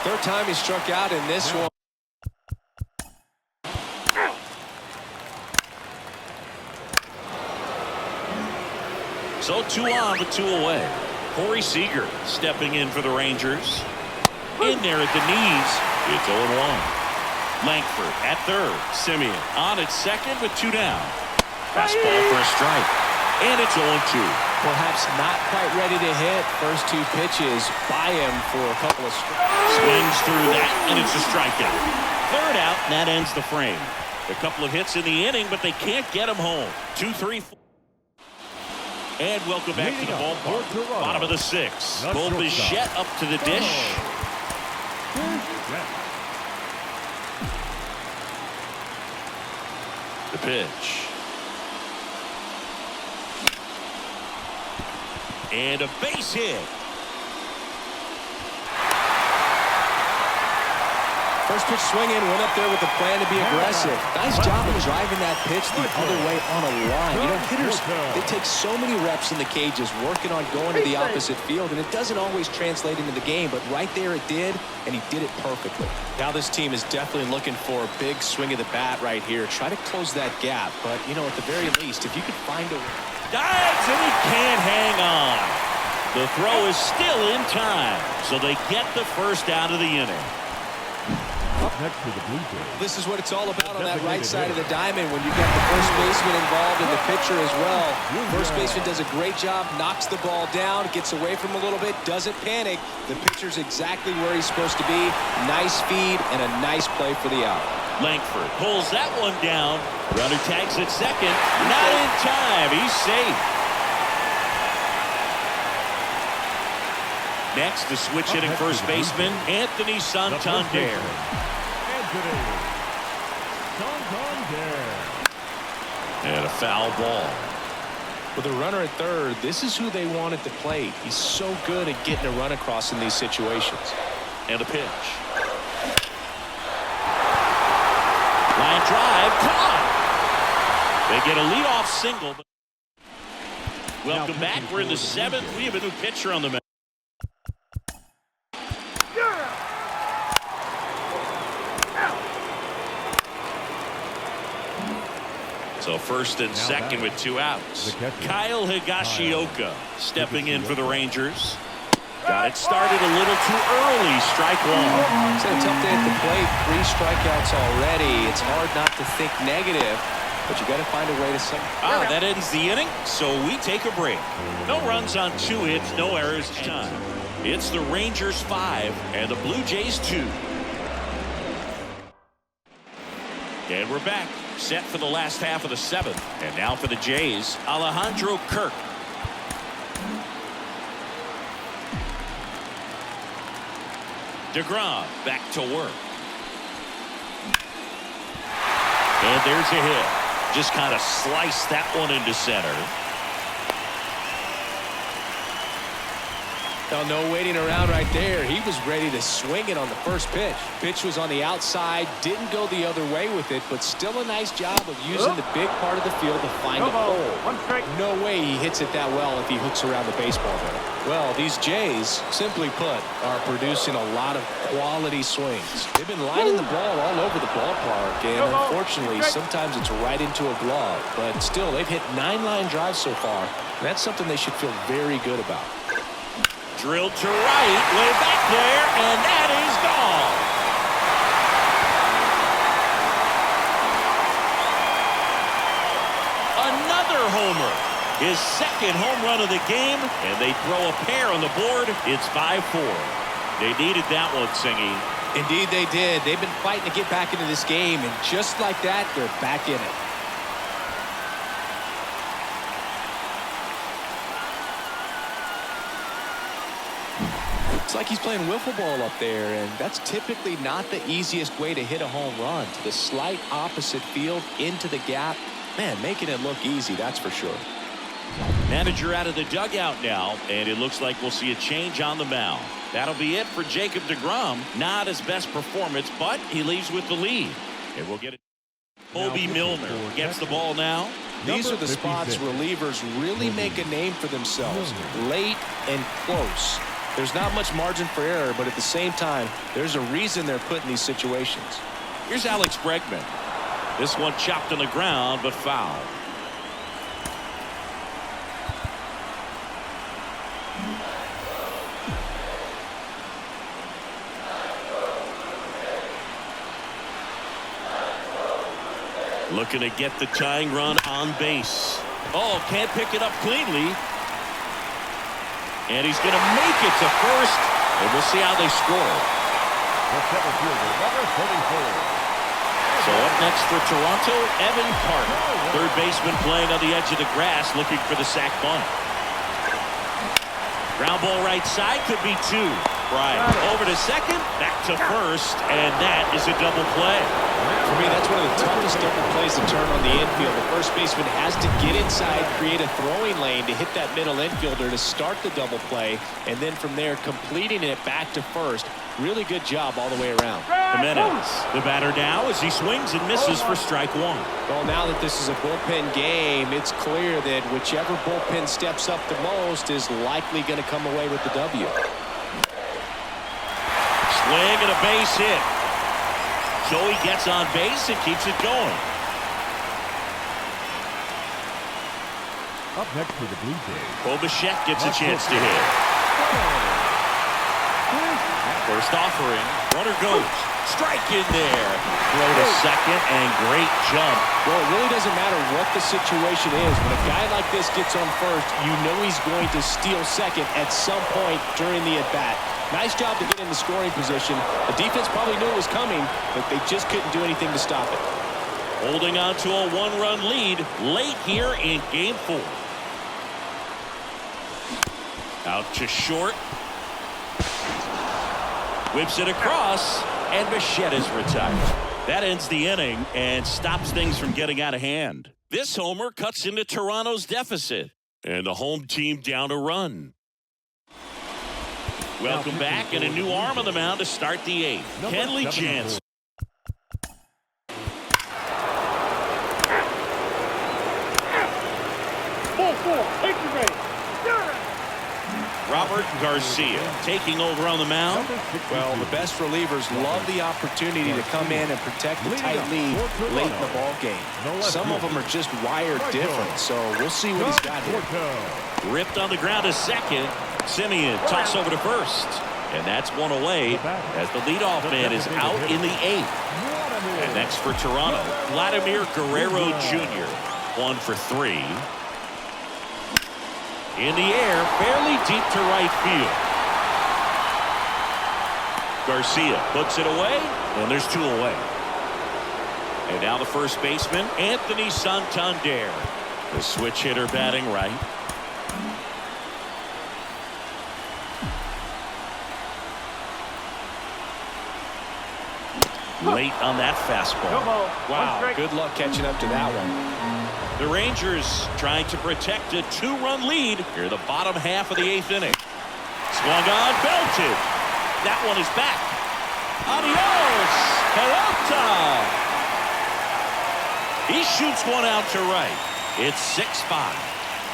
3rd time he struck out in this one. So 2 on but 2 away. Corey Seager stepping in for the Rangers. In there at the knees. It's 0-1. Langford at 3rd. Simeon on at 2nd with 2 down. Fastball for a strike. And it's 0-2. Perhaps not quite ready to hit. First 2 pitches by him for a couple of strikes. Swings through that, and it's a strikeout. 3rd out, and that ends the frame. A couple of hits in the inning, but they can't get him home. 2, 3, 4. And welcome back to the ballpark. Bottom of the 6th. Cole Bichette up to the dish. The pitch. And a base hit. First pitch swinging, went up there with a plan to be aggressive. Nice job of driving that pitch the other way on a line. You know, hitters, they take so many reps in the cages working on going to the opposite field, and it doesn't always translate into the game, but right there it did, and he did it perfectly. Now this team is definitely looking for a big swing of the bat right here. Try to close that gap, but, you know, at the very least, if you could find a... Dives, and he can't hang on. The throw is still in time, so they get the first out of the inning. Up next to the Blue Jays. This is what it's all about on that right side of the diamond when you've got the first baseman involved and the pitcher as well. First baseman does a great job, knocks the ball down, gets away from him a little bit, doesn't panic. The pitcher's exactly where he's supposed to be. Nice feed and a nice play for the out. Langford pulls that one down. Runner tags at second. Not in time. He's safe. Next, the switch hitting first baseman, Anthony Santander. And a foul ball. With a runner at third, this is who they want at the plate. He's so good at getting a run across in these situations. And a pitch. Line drive, caught. They get a leadoff single. Welcome back. We're in the seventh. We have a new pitcher on the mound. So first and second with 2 outs. Kyle Higashioka stepping in for the Rangers. Got it started a little too early. Strike one. It's a tough day at the plate. 3 strikeouts already. It's hard not to think negative, but you got to find a way to that ends the inning, so we take a break. No runs on 2 hits, no errors this time. It's the Rangers 5 and the Blue Jays 2. And we're back, set for the last half of the 7th. And now for the Jays, Alejandro Kirk. DeGrom back to work. And there's a hit. Just kind of sliced that one into center. Now, no waiting around right there. He was ready to swing it on the first pitch. Pitch was on the outside, didn't go the other way with it, but still a nice job of using the big part of the field to find a hole. No way he hits it that well if he hooks around the baseball there. Well, these Jays, simply put, are producing a lot of quality swings. They've been lining the ball all over the ballpark, and unfortunately, sometimes it's right into a glove. But still, they've hit 9 line drives so far. And that's something they should feel very good about. Drilled to right, way back there, and that is gone. Another homer. His second home run of the game, and they throw a pair on the board. It's 5-4. They needed that one, Singy. Indeed they did. They've been fighting to get back into this game, and just like that, they're back in it. It's like he's playing wiffle ball up there, and that's typically not the easiest way to hit a home run. To the slight opposite field, into the gap. Man, making it look easy, that's for sure. Manager out of the dugout now, and it looks like we'll see a change on the mound. That'll be it for Jacob DeGrom. Not his best performance, but he leaves with the lead. And we'll get it. Kobe Milner gets the ball now. These are the spots relievers really make a name for themselves. Late and close. There's not much margin for error, but at the same time, there's a reason they're put in these situations. Here's Alex Bregman. This one chopped on the ground, but foul. Looking to get the tying run on base. Oh, can't pick it up cleanly. And he's going to make it to first. And we'll see how they score. So up next for Toronto, Evan Carter. Third baseman playing on the edge of the grass, looking for the sac bunt. Ground ball right side, could be 2. Right. Over to second, back to first, and that is a double play. For me, that's one of the toughest double plays to turn on the infield. The first baseman has to get inside, create a throwing lane to hit that middle infielder to start the double play, and then from there, completing it back to first. Really good job all the way around. Jimenez, the batter now as he swings and misses for strike one. Well, now that this is a bullpen game, it's clear that whichever bullpen steps up the most is likely going to come away with the W. Swing and a base hit. Joey gets on base and keeps it going. Up next for the Blue Jays. Bichette gets a chance to hit. First offering. Runner goes. Strike in there. Throw to second and great jump. Well, it really doesn't matter what the situation is. When a guy like this gets on first, you know he's going to steal second at some point during the at-bat. Nice job to get in the scoring position. The defense probably knew it was coming, but they just couldn't do anything to stop it. Holding on to a one-run lead late here in Game 4. Out to short. Whips it across, and Bichette is retired. That ends the inning and stops things from getting out of hand. This homer cuts into Toronto's deficit, and the home team down a run. Welcome back, and a new arm on the mound to start the 8th. Kenley Jansen. Ball 4, take your base. Robert Garcia taking over on the mound. Well, the best relievers love the opportunity to come in and protect the tight lead late in the ball game. Some of them are just wired different, so we'll see what he's got here. Ripped on the ground to second. Simeon toss over to first. And that's one away as the leadoff man is out in the 8th. And next for Toronto, Vladimir Guerrero Jr. 1 for 3. In the air, fairly deep to right field. Garcia puts it away, and there's 2 away. And now the first baseman, Anthony Santander. The switch hitter batting right. Late on that fastball. Wow, good luck catching up to that one. The Rangers trying to protect a 2-run lead here in the bottom half of the 8th inning. Swung on, belted. That one is back. Adios, Peralta. He shoots one out to right. It's 6-5.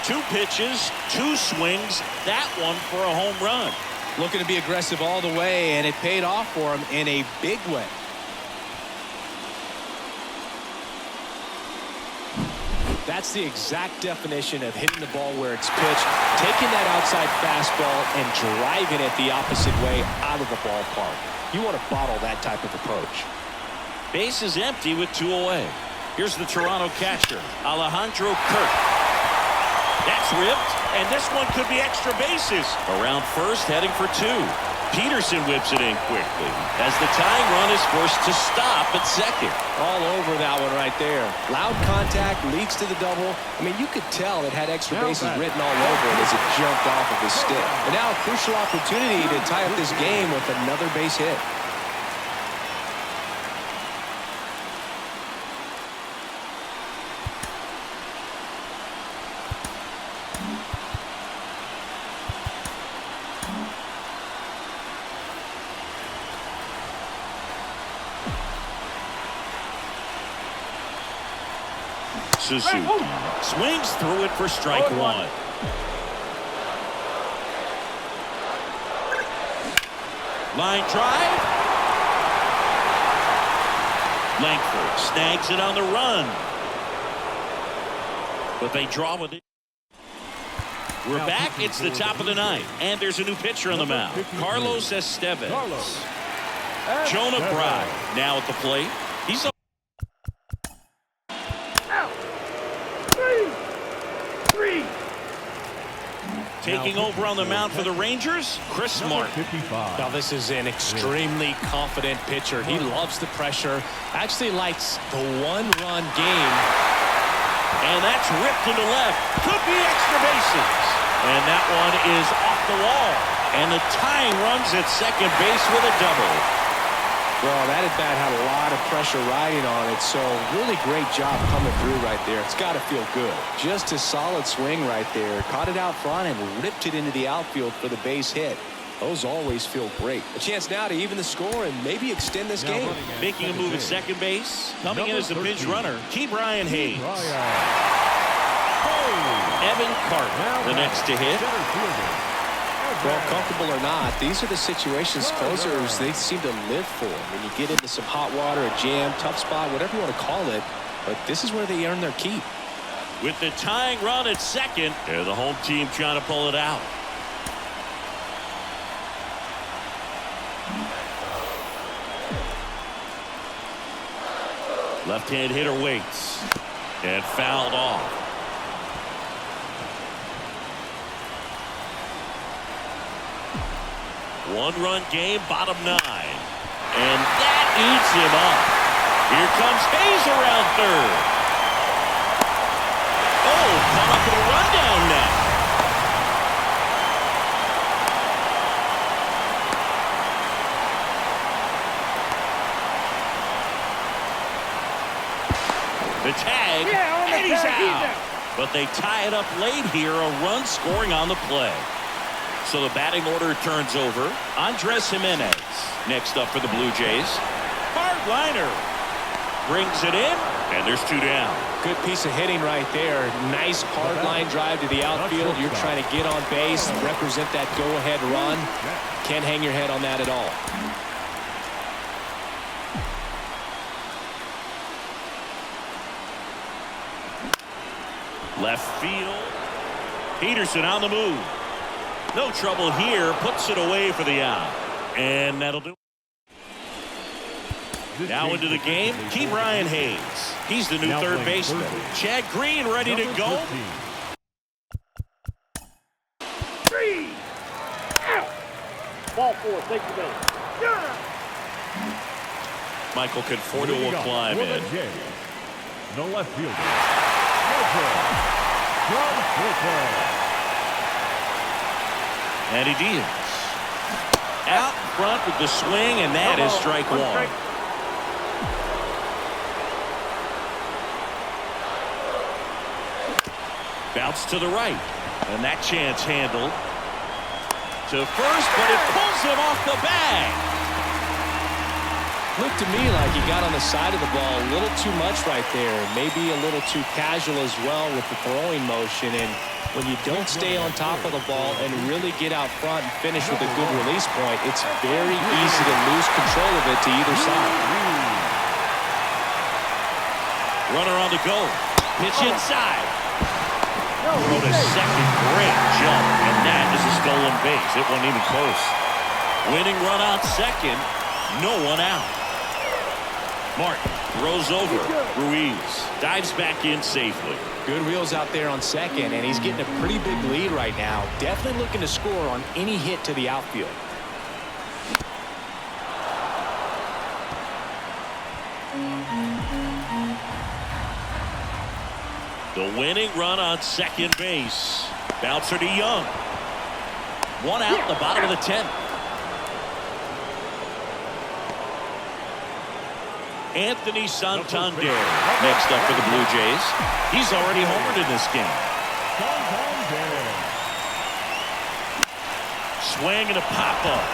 2 pitches, 2 swings. That one for a home run. Looking to be aggressive all the way, and it paid off for him in a big way. That's the exact definition of hitting the ball where it's pitched, taking that outside fastball and driving it the opposite way out of the ballpark. You want to bottle that type of approach. Base is empty with 2 away. Here's the Toronto catcher, Alejandro Kirk. That's ripped, and this one could be extra bases. Around first, heading for 2. Peterson whips it in quickly as the tying run is forced to stop at second. All over that one right there. Loud contact leads to the double. I mean, you could tell it had extra bases written all over it as it jumped off of his stick. And now a crucial opportunity to tie up this game with another base hit. Suzuki swings through it for strike 1. Line drive. Langford snags it on the run. But they draw with it. We're back. It's the top of the 9th. And there's a new pitcher on the mound. Carlos Estevez. Jonah Bride now at the plate. He's a taking over on the mound for the Rangers, Chris Martin. Now this is an extremely confident pitcher. He loves the pressure. Actually likes the 1-run game. And that's ripped into left. Could be extra bases. And that one is off the wall. And the tying runs at second base with a double. Well, that at-bat had a lot of pressure riding on it, so really great job coming through right there. It's got to feel good. Just a solid swing right there. Caught it out front and ripped it into the outfield for the base hit. Those always feel great. A chance now to even the score and maybe extend this game. Making a move at second base. Coming in as a bench runner, Brian Hayes. Evan Carter, the next to hit. Well, comfortable or not, these are the situations closers they seem to live for. When you get into some hot water, a jam, tough spot, whatever you want to call it, but this is where they earn their keep. With the tying run at second, they're the home team trying to pull it out. Left-hand hitter waits and fouled off. One-run game, bottom 9. And that eats him up. Here comes Hayes around third. Oh, caught up in a rundown now. The tag, and he's out. But they tie it up late here, a run scoring on the play. So the batting order turns over. Andres Jimenez next up for the Blue Jays. Hardliner brings it in, and there's 2 down. Good piece of hitting right there. Nice hard line drive to the outfield. You're trying to get on base, represent that go-ahead run. Can't hang your head on that at all. Left field. Peterson on the move. No trouble here. Puts it away for the out. And that'll do. Now into the game, Brian Hayes. He's the new third baseman. Chad Green ready to go. 3 out. Ball 4, take the base. Michael Conforto will climb in. The left fielder. Eddie Diaz out front with the swing, and that is strike 1. Bounce to the right, and that chance handled to first, but it pulls him off the bag. Looked to me like he got on the side of the ball a little too much right there. Maybe a little too casual as well with the throwing motion. And when you don't stay on top of the ball and really get out front and finish with a good release point, it's very easy to lose control of it to either side. Runner on the go. Pitch inside. Wrote a second great jump, and that is a stolen base. It wasn't even close. Winning run out second. No one out. Martin throws over. Ruiz dives back in safely. Good wheels out there on second, and he's getting a pretty big lead right now. Definitely looking to score on any hit to the outfield. The winning run on second base. Bouncer to Young. 1 out in the bottom of the 10th. Anthony Santander next up for the Blue Jays. He's already homered in this game. Swing and a pop-up.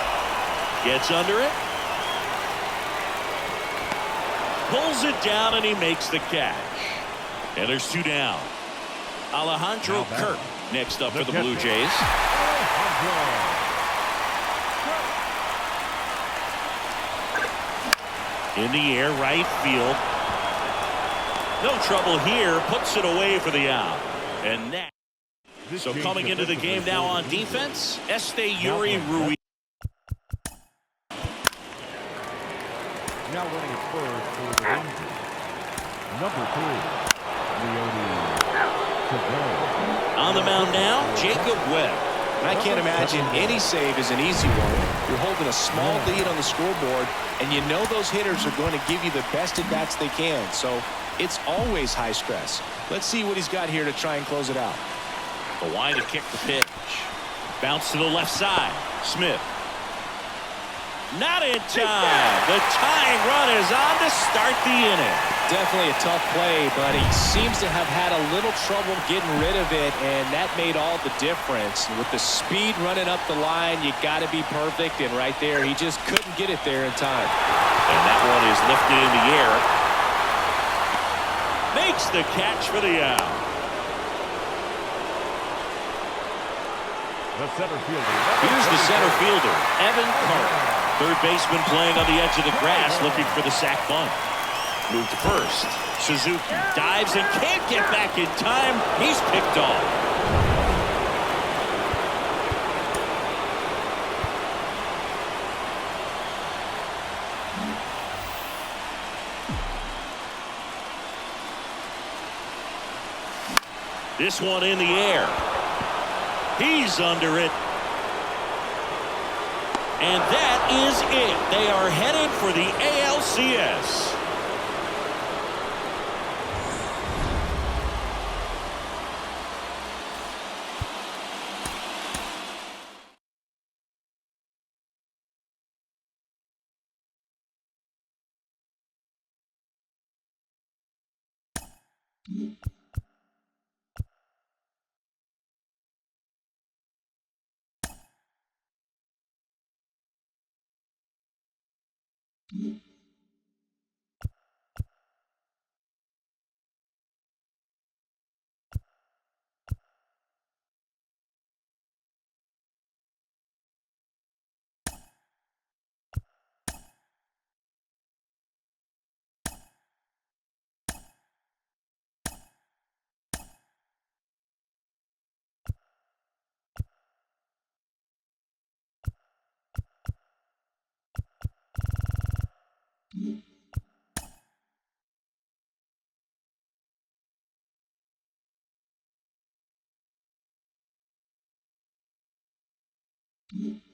Gets under it. Pulls it down, and he makes the catch. And there's 2 down. Alejandro Kirk next up for the Blue Jays. In the air, right field. No trouble here. Puts it away for the out. And that. So coming into the game now on defense, Yuri Ruiz. Now running at first for the Rangers. Number 3. On the mound now, Jacob Webb. I can't imagine any save is an easy one. You're holding a small lead on the scoreboard, and you know those hitters are going to give you the best at-bats they can. So it's always high stress. Let's see what he's got here to try and close it out. Bauer to kick the pitch. Bounce to the left side. Smith. Not in time. The tying run is on to start the inning. Definitely a tough play, but he seems to have had a little trouble getting rid of it, and that made all the difference. With the speed running up the line, you got to be perfect, and right there, he just couldn't get it there in time. And that one is lifted in the air. Makes the catch for the out. The center fielder. Here's the center fielder, Evan Carter. Third baseman playing on the edge of the grass, looking for the sac bunt. Move to first. Suzuki dives and can't get back in time. He's picked off. This one in the air. He's under it. And that is it. They are headed for the ALCS. Mm-hmm.